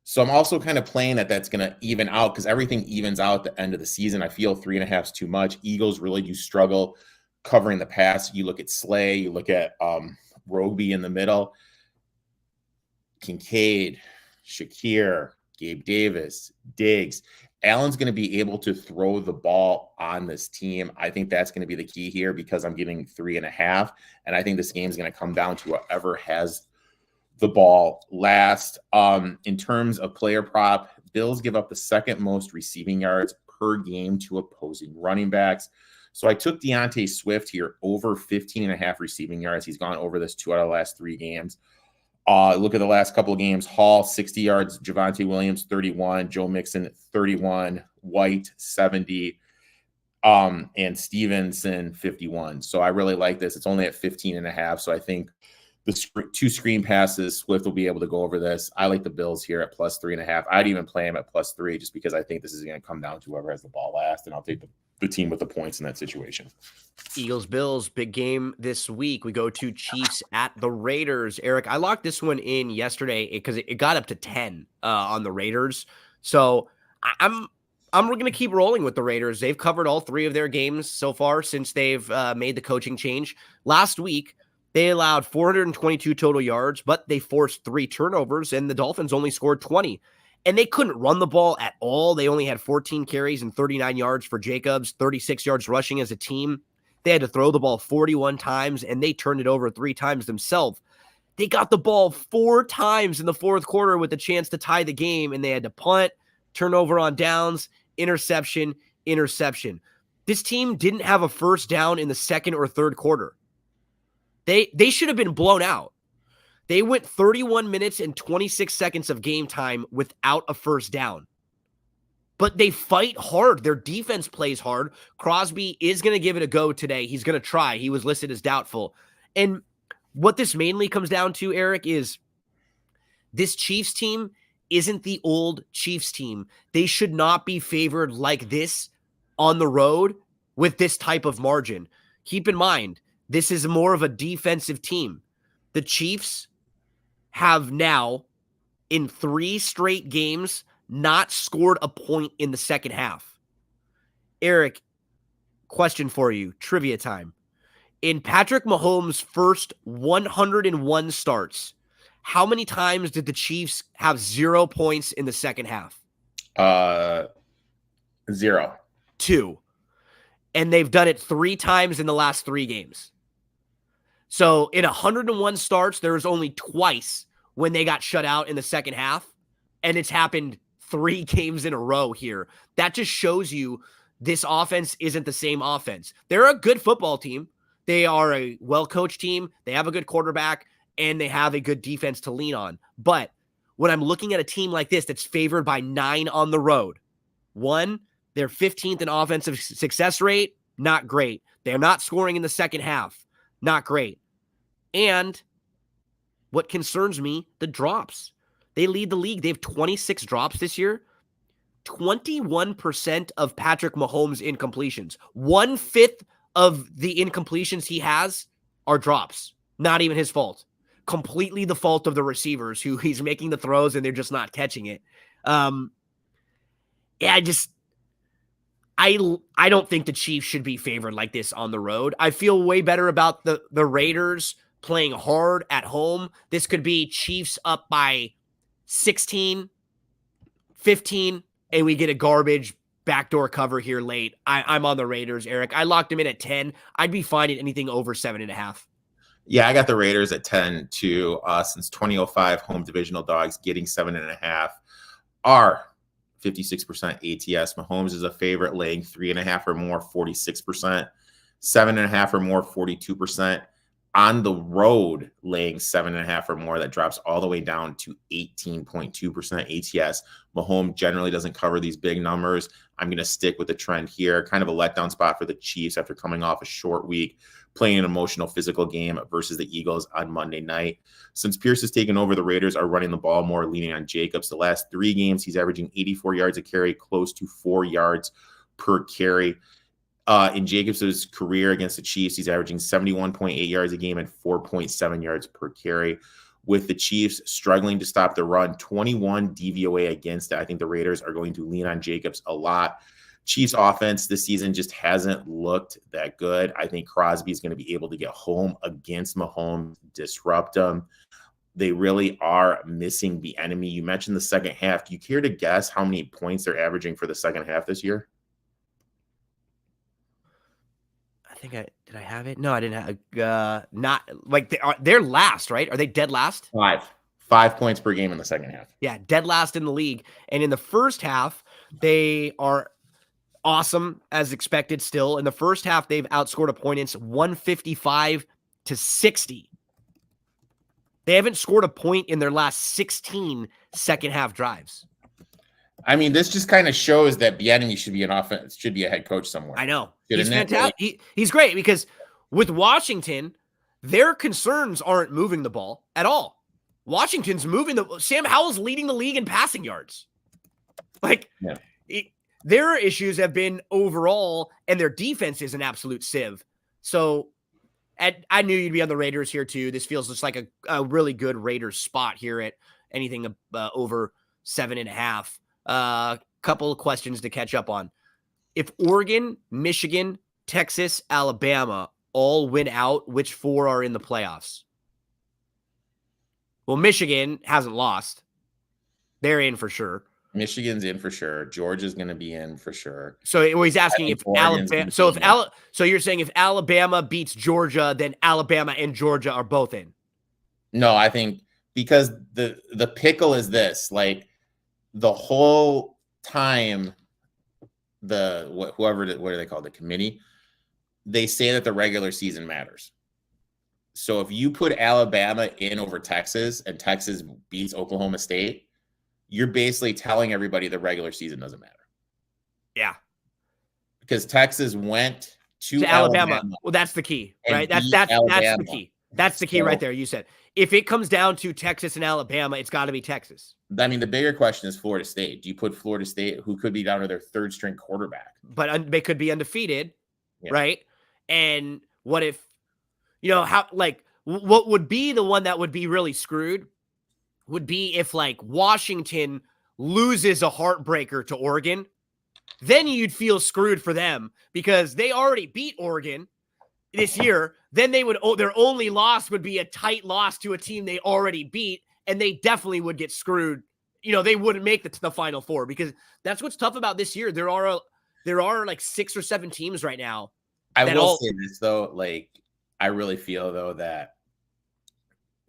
So I'm also kind of playing that that's going to even out because everything evens out at the end of the season. I feel 3.5 is too much. Eagles really do struggle covering the pass. You look at Slay, you look at Roby in the middle, Kincaid, Shakir, Gabe Davis, Diggs. Allen's going to be able to throw the ball on this team. I think that's going to be the key here because I'm giving 3.5. And I think this game is going to come down to whoever has the ball last. In terms of player prop, Bills give up the second most receiving yards per game to opposing running backs. So I took DeAndre Swift here over 15.5 receiving yards. He's gone over this 2 out of the last 3 games. Look at the last couple of games. Hall, 60 yards. Javonte Williams, 31. Joe Mixon, 31. White, 70. And Stevenson, 51. So I really like this. It's only at 15.5. So I think the 2 screen passes, Swift will be able to go over this. I like the Bills here at plus 3.5. I'd even play him at plus 3 just because I think this is going to come down to whoever has the ball last, and I'll take the team with the points in that situation. Eagles, Bills, big game this week. We go to Chiefs at the Raiders. Erik, I locked this one in yesterday because it got up to 10 on the Raiders. So I'm going to keep rolling with the Raiders. They've covered all 3 of their games so far since they've made the coaching change. Last week, they allowed 422 total yards, but they forced 3 turnovers, and the Dolphins only scored 20. And they couldn't run the ball at all. They only had 14 carries and 39 yards for Jacobs, 36 yards rushing as a team. They had to throw the ball 41 times, and they turned it over 3 times themselves. They got the ball 4 times in the fourth quarter with a chance to tie the game, and they had to punt, turnover on downs, interception. This team didn't have a first down in the second or third quarter. They should have been blown out. They went 31 minutes and 26 seconds of game time without a first down. But they fight hard. Their defense plays hard. Crosby is going to give it a go today. He's going to try. He was listed as doubtful. And what this mainly comes down to, Erik, is this Chiefs team isn't the old Chiefs team. They should not be favored like this on the road with this type of margin. Keep in mind, this is more of a defensive team. The Chiefs have now, in 3 straight games, not scored a point in the second half. Erik, question for you, trivia time. In Patrick Mahomes' first 101 starts, how many times did the Chiefs have 0 points in the second half? 0. 2. And they've done it 3 times in the last 3 games. So in 101 starts, there was only twice when they got shut out in the second half, and it's happened 3 games in a row here. That just shows you this offense isn't the same offense. They're a good football team. They are a well-coached team. They have a good quarterback, and they have a good defense to lean on. But when I'm looking at a team like this that's favored by 9 on the road, 1, they're 15th in offensive success rate, not great. They're not scoring in the second half, not great. And what concerns me, the drops. They lead the league. They have 26 drops this year. 21% of Patrick Mahomes' incompletions. 1/5 of the incompletions he has are drops. Not even his fault. Completely the fault of the receivers who he's making the throws and they're just not catching it. I don't think the Chiefs should be favored like this on the road. I feel way better about the Raiders playing hard at home. This could be Chiefs up by 16, 15, and we get a garbage backdoor cover here late. I'm on the Raiders, Erik. I locked him in at 10. I'd be fine at anything over 7.5. Yeah, I got the Raiders at 10 too. Since 2005, home divisional dogs getting 7.5 are 56% ATS. Mahomes is a favorite, laying 3.5 or more, 46%. 7.5 or more, 42%. On the road, laying 7.5 or more, that drops all the way down to 18.2% ATS. Mahomes generally doesn't cover these big numbers. I'm going to stick with the trend here. Kind of a letdown spot for the Chiefs after coming off a short week. playing an emotional, physical game versus the Eagles on Monday night. Since Pierce has taken over, the Raiders are running the ball more, leaning on Jacobs. The last 3 games, he's averaging 84 yards a carry, close to 4 yards per carry. In Jacobs' career against the Chiefs, he's averaging 71.8 yards a game and 4.7 yards per carry. With the Chiefs struggling to stop the run, 21 DVOA against it, I think the Raiders are going to lean on Jacobs a lot. Chiefs offense this season just hasn't looked that good. I think Crosby is going to be able to get home against Mahomes, disrupt them. They really are missing the enemy. You mentioned the second half. Do you care to guess how many points they're averaging for the second half this year? Did I have it? No, I didn't have, not like they're last, right? Are they dead last? 5 points per game in the second half. Yeah. Dead last in the league. And in the first half, they are awesome as expected still. In the first half, they've outscored opponents 155-60. They haven't scored a point in their last 16 second half drives. I mean, this just kind of shows that Bieniemy should be a head coach somewhere. I know. He's fantastic. He's great because with Washington, their concerns aren't moving the ball at all. Washington's moving Sam Howell's leading the league in passing yards. Their issues have been overall, and their defense is an absolute sieve. So I knew you'd be on the Raiders here too. This feels just like a really good Raiders spot here at anything over 7.5. Couple of questions to catch up on. If Oregon, Michigan, Texas, Alabama all win out, which 4 are in the playoffs? Well, Michigan hasn't lost. They're in for sure. Michigan's in for sure. Georgia's going to be in for sure. So he's asking if Alabama. So you're saying if Alabama beats Georgia, then Alabama and Georgia are both in? No, I think because the pickle is this, like the whole time, what do they call the committee? They say that the regular season matters. So if you put Alabama in over Texas and Texas beats Oklahoma State, you're basically telling everybody the regular season doesn't matter. Yeah. Because Texas went to Alabama. Well, that's the key, right? That's the key. That's the key right there. You said if it comes down to Texas and Alabama, it's got to be Texas. I mean, the bigger question is Florida State. Do you put Florida State, who could be down to their 3rd string quarterback? But they could be undefeated, right? And what if, what would be the one that would be really screwed would be if Washington loses a heartbreaker to Oregon, then you'd feel screwed for them because they already beat Oregon this year. Then their only loss would be a tight loss to a team they already beat, and they definitely would get screwed. They wouldn't make it to the Final Four because that's what's tough about this year. There are 6 or 7 teams right now. I will say this though, I really feel though that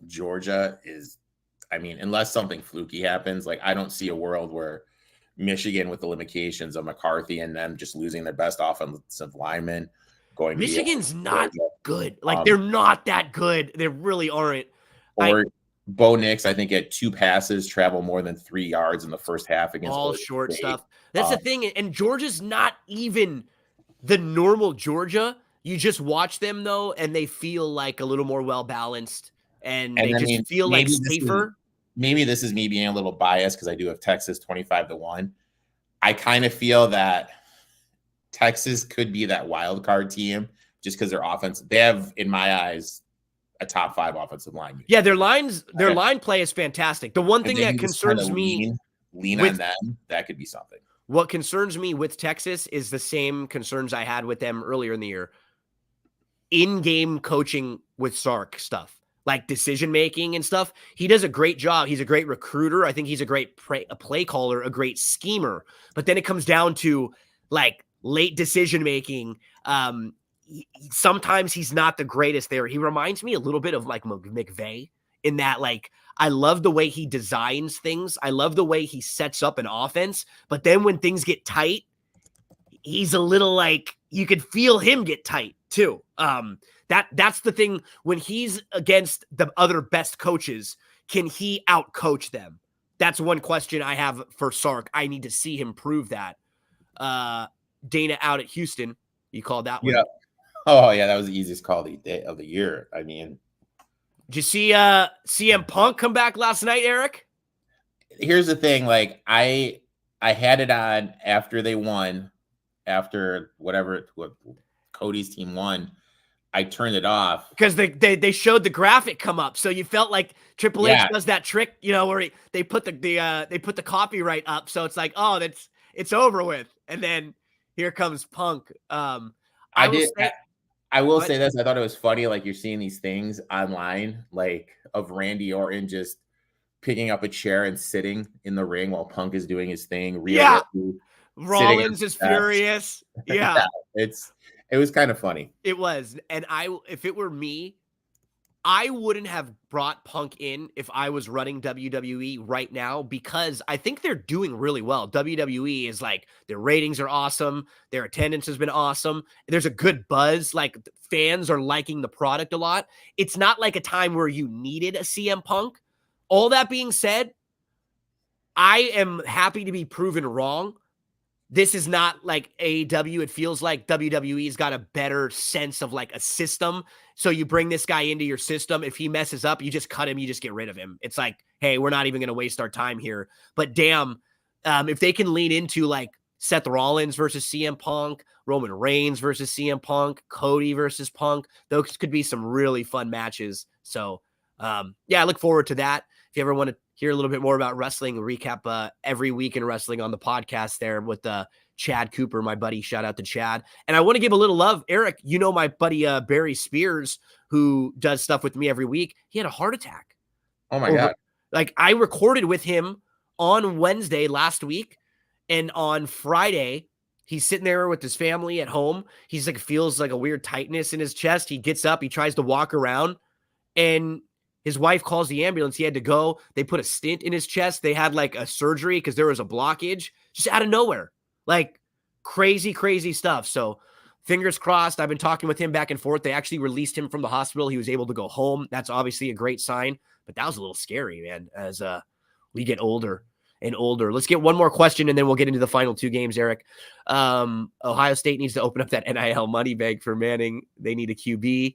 Georgia is, unless something fluky happens, I don't see a world where Michigan, with the limitations of McCarthy and them just losing their best offensive lineman, going. Michigan's not good. They're not that good. They really aren't. Or Bo Nix, I think, had 2 passes travel more than 3 yards in the first half against all short stuff. That's the thing. And Georgia's not even the normal Georgia. You just watch them though, and they feel like a little more well balanced, and they just feel like safer. Maybe this is me being a little biased because I do have Texas 25-1. I kind of feel that Texas could be that wild card team just because their offense, they have, in my eyes, a top 5 offensive line. Yeah, their line play is fantastic. The one thing that concerns me, lean on them, that could be something. What concerns me with Texas is the same concerns I had with them earlier in the year. In-game coaching with Sark stuff. Decision-making and stuff. He does a great job. He's a great recruiter. I think he's a great play caller, a great schemer. But then it comes down to, late decision-making. Sometimes he's not the greatest there. He reminds me a little bit of, McVay in that, I love the way he designs things. I love the way he sets up an offense. But then when things get tight, he's a little you could feel him get tight too. That's the thing when he's against the other best coaches, can he outcoach them? That's one question I have for Sark. I need to see him prove that. Dana out at Houston. You called that one. Oh yeah, that was the easiest call of the year. I mean, did you see CM Punk come back last night, Erik? here's the thing. Like I had it on after they won, after what Cody's team won. I turned it off because they showed the graphic come up, so you felt like Triple H Yeah, does that trick, where they put the copyright up, so it's like, oh, it's over with, and then here comes Punk. I I will did. say, I will but say this. I thought it was funny. Like you're seeing these things online, like of Randy Orton just picking up a chair and sitting in the ring while Punk is doing his thing. Rhea yeah, Ripley sitting on Rollins is the steps. furious. Yeah, Yeah, it was kind of funny. it was, and if it were me, I wouldn't have brought Punk in if I was running WWE right now, because I think they're doing really well. WWE is like, their ratings are awesome. Their attendance has been awesome. There's a good buzz. Like, fans are liking the product a lot. It's not like a time where you needed a CM Punk. All that being said, I am happy to be proven wrong. This is not like AEW. It feels like WWE's got a better sense of like a system. So you bring this guy into your system. If he messes up, you just cut him. You just get rid of him. It's like, hey, we're not even going to waste our time here. But damn, if they can lean into like Seth Rollins versus CM Punk, Roman Reigns versus CM Punk, Cody versus Punk, those could be some really fun matches. So yeah, I look forward to that. If you ever want to hear a little bit more about wrestling, recap every week in wrestling on the podcast there with Chad Cooper, my buddy. Shout out to Chad. And I want to give a little love. Erik, my buddy Barry Spears, who does stuff with me every week. He had a heart attack. Oh my God. Like, I recorded with him on Wednesday last week, and on Friday, he's sitting there with his family at home. He's like, feels like a weird tightness in his chest. He gets up, he tries to walk around, and his wife calls the ambulance. He had to go. They put a stent in his chest. They had like a surgery because there was a blockage just out of nowhere. Like, crazy, crazy stuff. So fingers crossed. I've been talking with him back and forth. They actually released him from the hospital. He was able to go home. That's obviously a great sign, but that was a little scary, man, as we get older and older. Let's get one more question, and then we'll get into the final two games, Erik. Ohio State needs to open up that NIL money bank for Manning. They need a QB.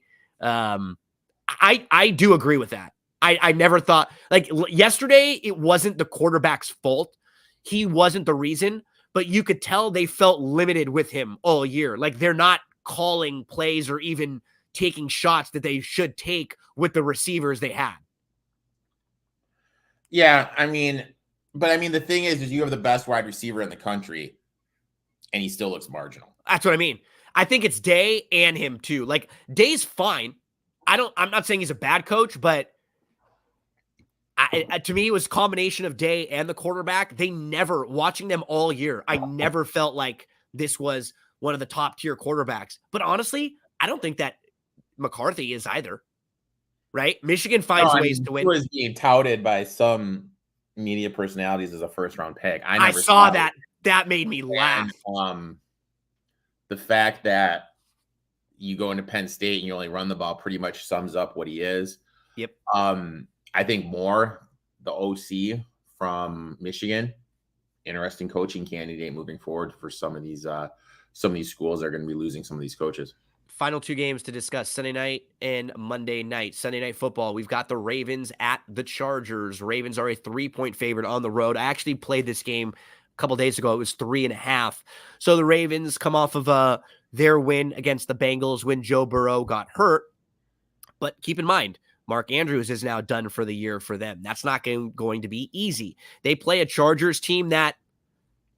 I do agree with that. I never thought, like, yesterday, it wasn't the quarterback's fault. He wasn't the reason, but you could tell they felt limited with him all year. Like, they're not calling plays or even taking shots that they should take with the receivers they had. Yeah, the thing is you have the best wide receiver in the country, and he still looks marginal. That's what I mean. I think it's Day and him too. Like, Day's fine. I'm not saying he's a bad coach, but to me, it was a combination of Day and the quarterback. They never, watching them all year, I never felt like this was one of the top tier quarterbacks. But honestly, I don't think that McCarthy is either. Right? Michigan finds ways to win. He was being touted by some media personalities as a first round pick. I saw that. That made me laugh. And, the fact that you go into Penn State and you only run the ball pretty much sums up what he is. Yep. I think Moore, the OC from Michigan, interesting coaching candidate moving forward for some of these schools that are going to be losing some of these coaches. Final two games to discuss, Sunday night and Monday night. Sunday night football, we've got the Ravens at the Chargers. Ravens are a 3-point favorite on the road. I actually played this game a couple days ago. It was 3.5. So the Ravens come off of their win against the Bengals when Joe Burrow got hurt. But keep in mind, Mark Andrews is now done for the year for them. That's not going to be easy. They play a Chargers team that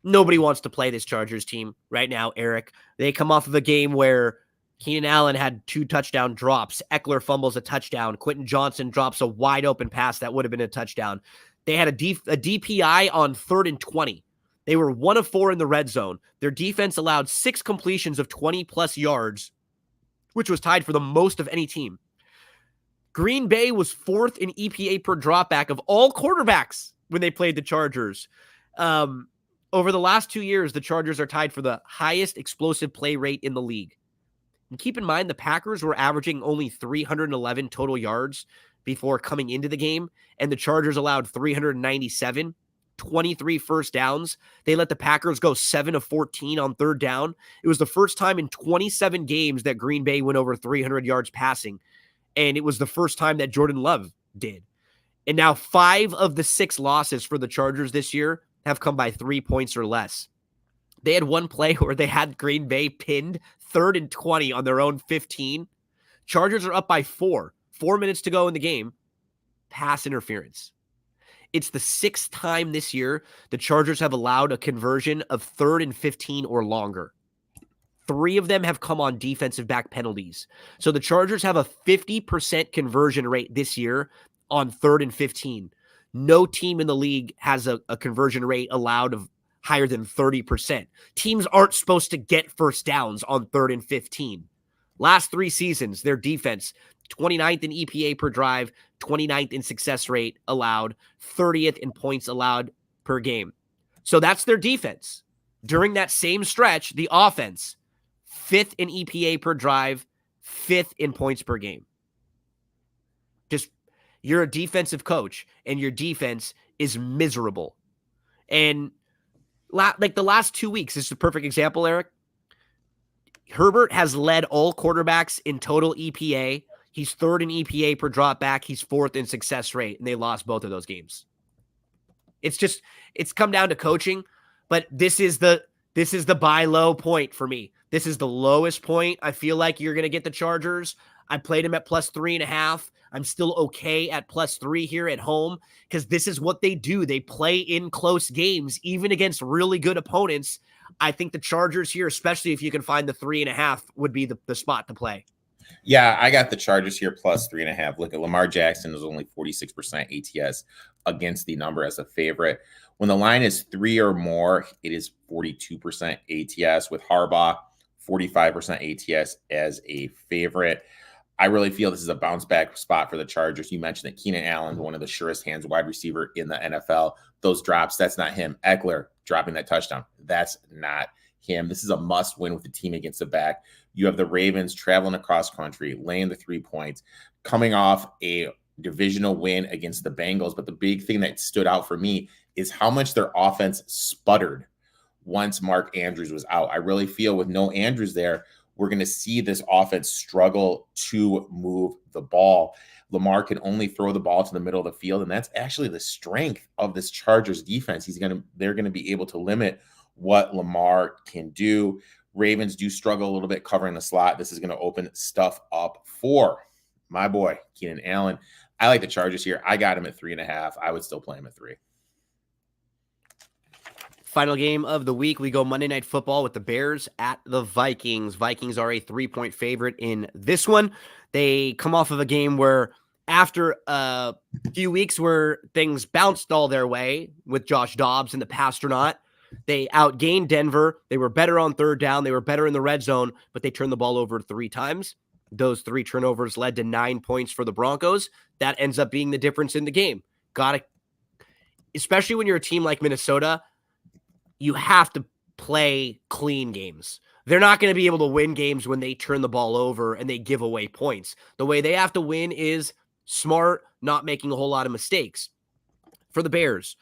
nobody wants to play this Chargers team right now, Erik. They come off of a game where Keenan Allen had 2 touchdown drops. Eckler fumbles a touchdown. Quentin Johnson drops a wide open pass that would have been a touchdown. They had a DPI on 3rd and 20. They were 1 of 4 in the red zone. Their defense allowed 6 completions of 20-plus yards, which was tied for the most of any team. Green Bay was 4th in EPA per dropback of all quarterbacks when they played the Chargers. Over the last 2 years, the Chargers are tied for the highest explosive play rate in the league. And keep in mind, the Packers were averaging only 311 total yards before coming into the game, and the Chargers allowed 397. 23 first downs. They let the Packers go 7 of 14 on third down. It was the first time in 27 games that Green Bay went over 300 yards passing. And it was the first time that Jordan Love did. And now 5 of the 6 losses for the Chargers this year have come by 3 points or less. They had one play where they had Green Bay pinned 3rd and 20 on their own 15. Chargers are up by 4. 4 minutes to go in the game. Pass interference. It's the 6th time this year the Chargers have allowed a conversion of 3rd and 15 or longer. 3 of them have come on defensive back penalties. So the Chargers have a 50% conversion rate this year on 3rd and 15. No team in the league has a conversion rate allowed of higher than 30%. Teams aren't supposed to get first downs on 3rd and 15. Last 3 seasons, their defense, 29th in EPA per drive, 29th in success rate allowed, 30th in points allowed per game. So that's their defense. During that same stretch, the offense, 5th in EPA per drive, 5th in points per game. Just, you're a defensive coach, and your defense is miserable. And like the last 2 weeks, this is a perfect example, Erik. Herbert has led all quarterbacks in total EPA. He's 3rd in EPA per drop back. He's 4th in success rate, and they lost both of those games. It's come down to coaching, but this is the buy low point for me. This is the lowest point. I feel like you're going to get the Chargers. I played them at plus 3.5. I'm still okay at plus 3 here at home because this is what they do. They play in close games, even against really good opponents. I think the Chargers here, especially if you can find the 3.5, would be the spot to play. Yeah, I got the Chargers here plus 3.5. Look at Lamar Jackson is only 46% ATS against the number as a favorite. When the line is 3 or more, it is 42% ATS. With Harbaugh, 45% ATS as a favorite. I really feel this is a bounce back spot for the Chargers. You mentioned that Keenan Allen, one of the surest hands wide receiver in the NFL. Those drops, that's not him. Eckler dropping that touchdown, that's not him. This is a must win with the team against the back. You have the Ravens traveling across country, laying the 3 points, coming off a divisional win against the Bengals. But the big thing that stood out for me is how much their offense sputtered once Mark Andrews was out. I really feel with no Andrews there, we're going to see this offense struggle to move the ball. Lamar can only throw the ball to the middle of the field, and that's actually the strength of this Chargers defense. They're going to be able to limit what Lamar can do. Ravens do struggle a little bit covering the slot. This is going to open stuff up for my boy, Keenan Allen. I like the Chargers here. I got him at 3.5. I would still play him at 3. Final game of the week, we go Monday Night Football with the Bears at the Vikings. Vikings are a 3-point favorite in this one. They come off of a game where after a few weeks where things bounced all their way with Josh Dobbs and the Pastronaut, they outgained Denver. They were better on third down. They were better in the red zone, but they turned the ball over 3 times. Those 3 turnovers led to 9 points for the Broncos. That ends up being the difference in the game. Especially when you're a team like Minnesota, you have to play clean games. They're not going to be able to win games when they turn the ball over and they give away points. The way they have to win is smart, not making a whole lot of mistakes. For the Bears,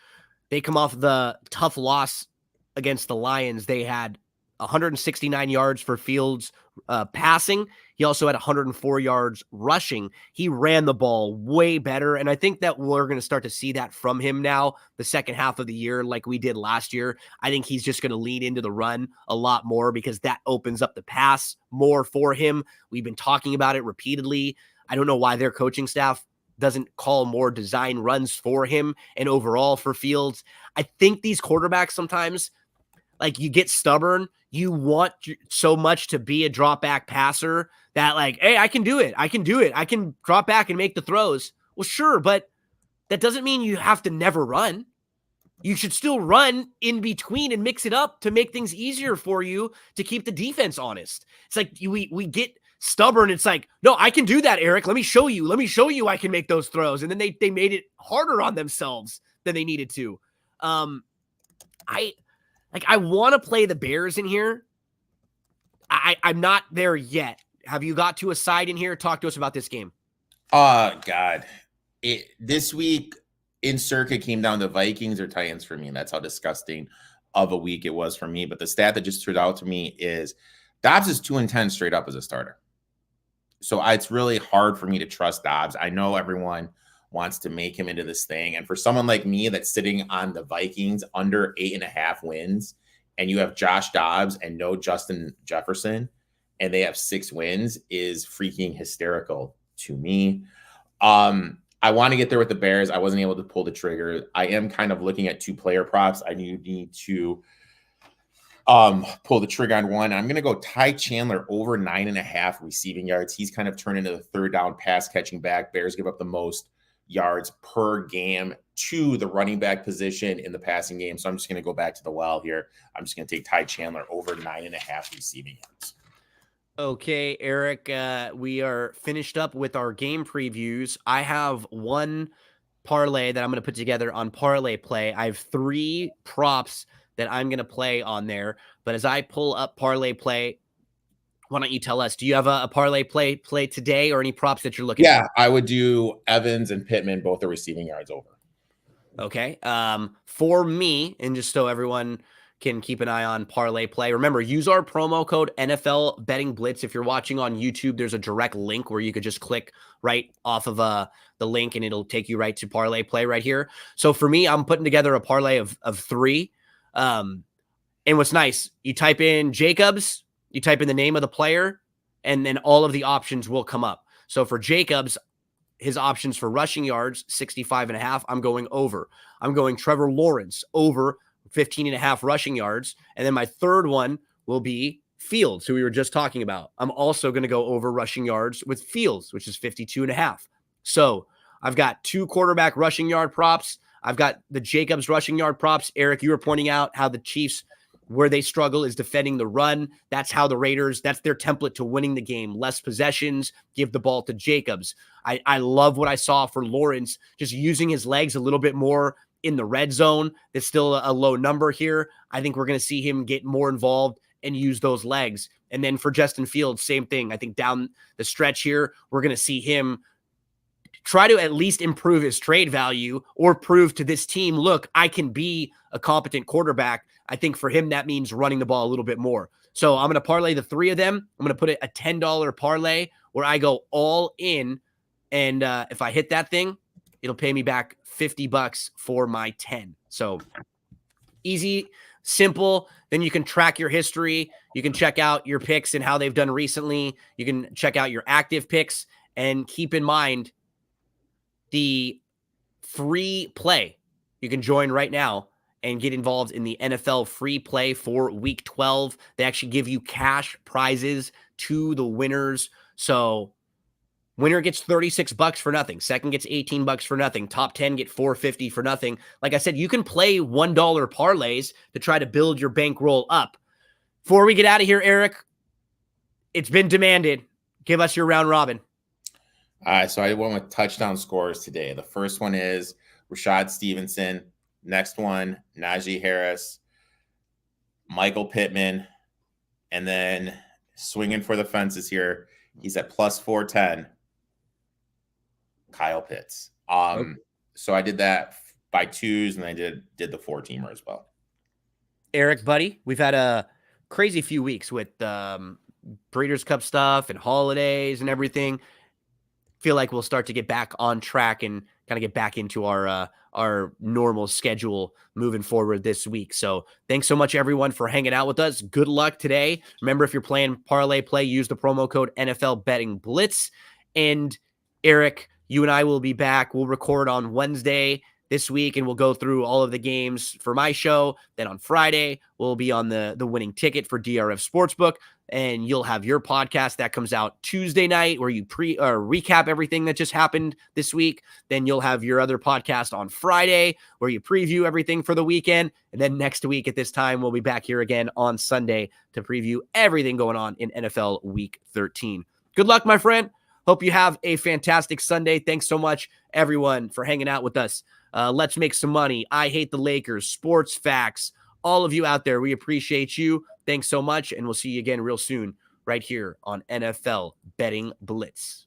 they come off the tough loss against the Lions. They had 169 yards for Fields passing. He also had 104 yards rushing. He ran the ball way better, and I think that we're going to start to see that from him now the second half of the year like we did last year. I think he's just going to lean into the run a lot more because that opens up the pass more for him. We've been talking about it repeatedly. I don't know why their coaching staff doesn't call more design runs for him and overall for Fields. I think these quarterbacks sometimes, like, you get stubborn. You want so much to be a drop back passer that, like, hey, I can do it. I can do it. I can drop back and make the throws. Well, sure, but that doesn't mean you have to never run. You should still run in between and mix it up to make things easier for you to keep the defense honest. It's like we get stubborn. It's like, no, I can do that, Erik. Let me show you. Let me show you I can make those throws. And then they made it harder on themselves than they needed to. I want to play the Bears in here. I'm not there yet. Have you got to a side in here? Talk to us about this game. Oh, God. This week, in circuit came down to Vikings or Titans for me. And that's how disgusting of a week it was for me. But the stat that just stood out to me is Dobbs is 2-10 straight up as a starter. So it's really hard for me to trust Dobbs. I know everyone wants to make him into this thing. And for someone like me that's sitting on the Vikings under 8.5 wins, and you have Josh Dobbs and no Justin Jefferson, and they have 6 wins, is freaking hysterical to me. I want to get there with the Bears. I wasn't able to pull the trigger. I am kind of looking at 2 player props. I need to pull the trigger on one. I'm going to go Ty Chandler over 9.5 receiving yards. He's kind of turned into the third down pass catching back. Bears give up the most yards per game to the running back position in the passing game. So I'm just going to go back to the well here. I'm just going to take Ty Chandler over 9.5 receiving yards. Okay, Eric, we are finished up with our game previews. I have one parlay that I'm going to put together on Parlay Play. I have 3 props that I'm going to play on there. But as I pull up Parlay Play, why don't you tell us, do you have a Parlay play today or any props that you're looking for? Yeah, I would do Evans and Pittman, both the receiving yards over. Okay. For me, and just so everyone can keep an eye on Parlay Play, remember, use our promo code NFL Betting Blitz. If you're watching on YouTube, there's a direct link where you could just click right off of the link and it'll take you right to Parlay Play right here. So for me, I'm putting together a parlay of 3. And what's nice, you type in Jacobs, you type in the name of the player, and then all of the options will come up. So for Jacobs, his options for rushing yards, 65.5. I'm going over. I'm going Trevor Lawrence over 15.5 rushing yards. And then my third one will be Fields, who we were just talking about. I'm also going to go over rushing yards with Fields, which is 52.5. So I've got 2 quarterback rushing yard props. I've got the Jacobs rushing yard props. Eric, you were pointing out how the Chiefs, where they struggle is defending the run. That's how the Raiders, that's their template to winning the game. Less possessions, give the ball to Jacobs. I love what I saw for Lawrence, just using his legs a little bit more in the red zone. That's still a low number here. I think we're going to see him get more involved and use those legs. And then for Justin Fields, same thing. I think down the stretch here, we're going to see him try to at least improve his trade value or prove to this team, look, I can be a competent quarterback. I think for him, that means running the ball a little bit more. So I'm going to parlay the 3 of them. I'm going to put it a $10 parlay where I go all in. And if I hit that thing, it'll pay me back $50 for my 10. So easy, simple. Then you can track your history. You can check out your picks and how they've done recently. You can check out your active picks and keep in mind the free play. You can join right now and get involved in the NFL free play for week 12. They actually give you cash prizes to the winners. So winner gets $36 for nothing. Second gets $18 for nothing. Top 10 get $4.50 for nothing. Like I said, you can play $1 parlays to try to build your bankroll up. Before we get out of here, Eric, it's been demanded. Give us your round robin. All right, so I went with touchdown scorers today. The first one is Rashad Stevenson. Next one, Najee Harris, Michael Pittman, and then swinging for the fences here, he's at plus 410, Kyle Pitts. So I did that by 2s, and I did the 4-teamer as well. Eric, buddy, we've had a crazy few weeks with Breeders' Cup stuff and holidays and everything. Feel like we'll start to get back on track and kind of get back into our normal schedule moving forward this week. So thanks so much, everyone, for hanging out with us. Good luck today. Remember, if you're playing Parlay Play, use the promo code NFL Betting Blitz. And Eric, you and I will be back. We'll record on Wednesday this week, and we'll go through all of the games for my show. Then on Friday, we'll be on the winning ticket for DRF Sportsbook. And you'll have your podcast that comes out Tuesday night where you recap everything that just happened this week. Then you'll have your other podcast on Friday where you preview everything for the weekend. And then next week at this time, we'll be back here again on Sunday to preview everything going on in NFL Week 13. Good luck, my friend. Hope you have a fantastic Sunday. Thanks so much, everyone, for hanging out with us. Let's make some money. I hate the Lakers. Sports facts. All of you out there, we appreciate you. Thanks so much, and we'll see you again real soon right here on NFL Betting Blitz.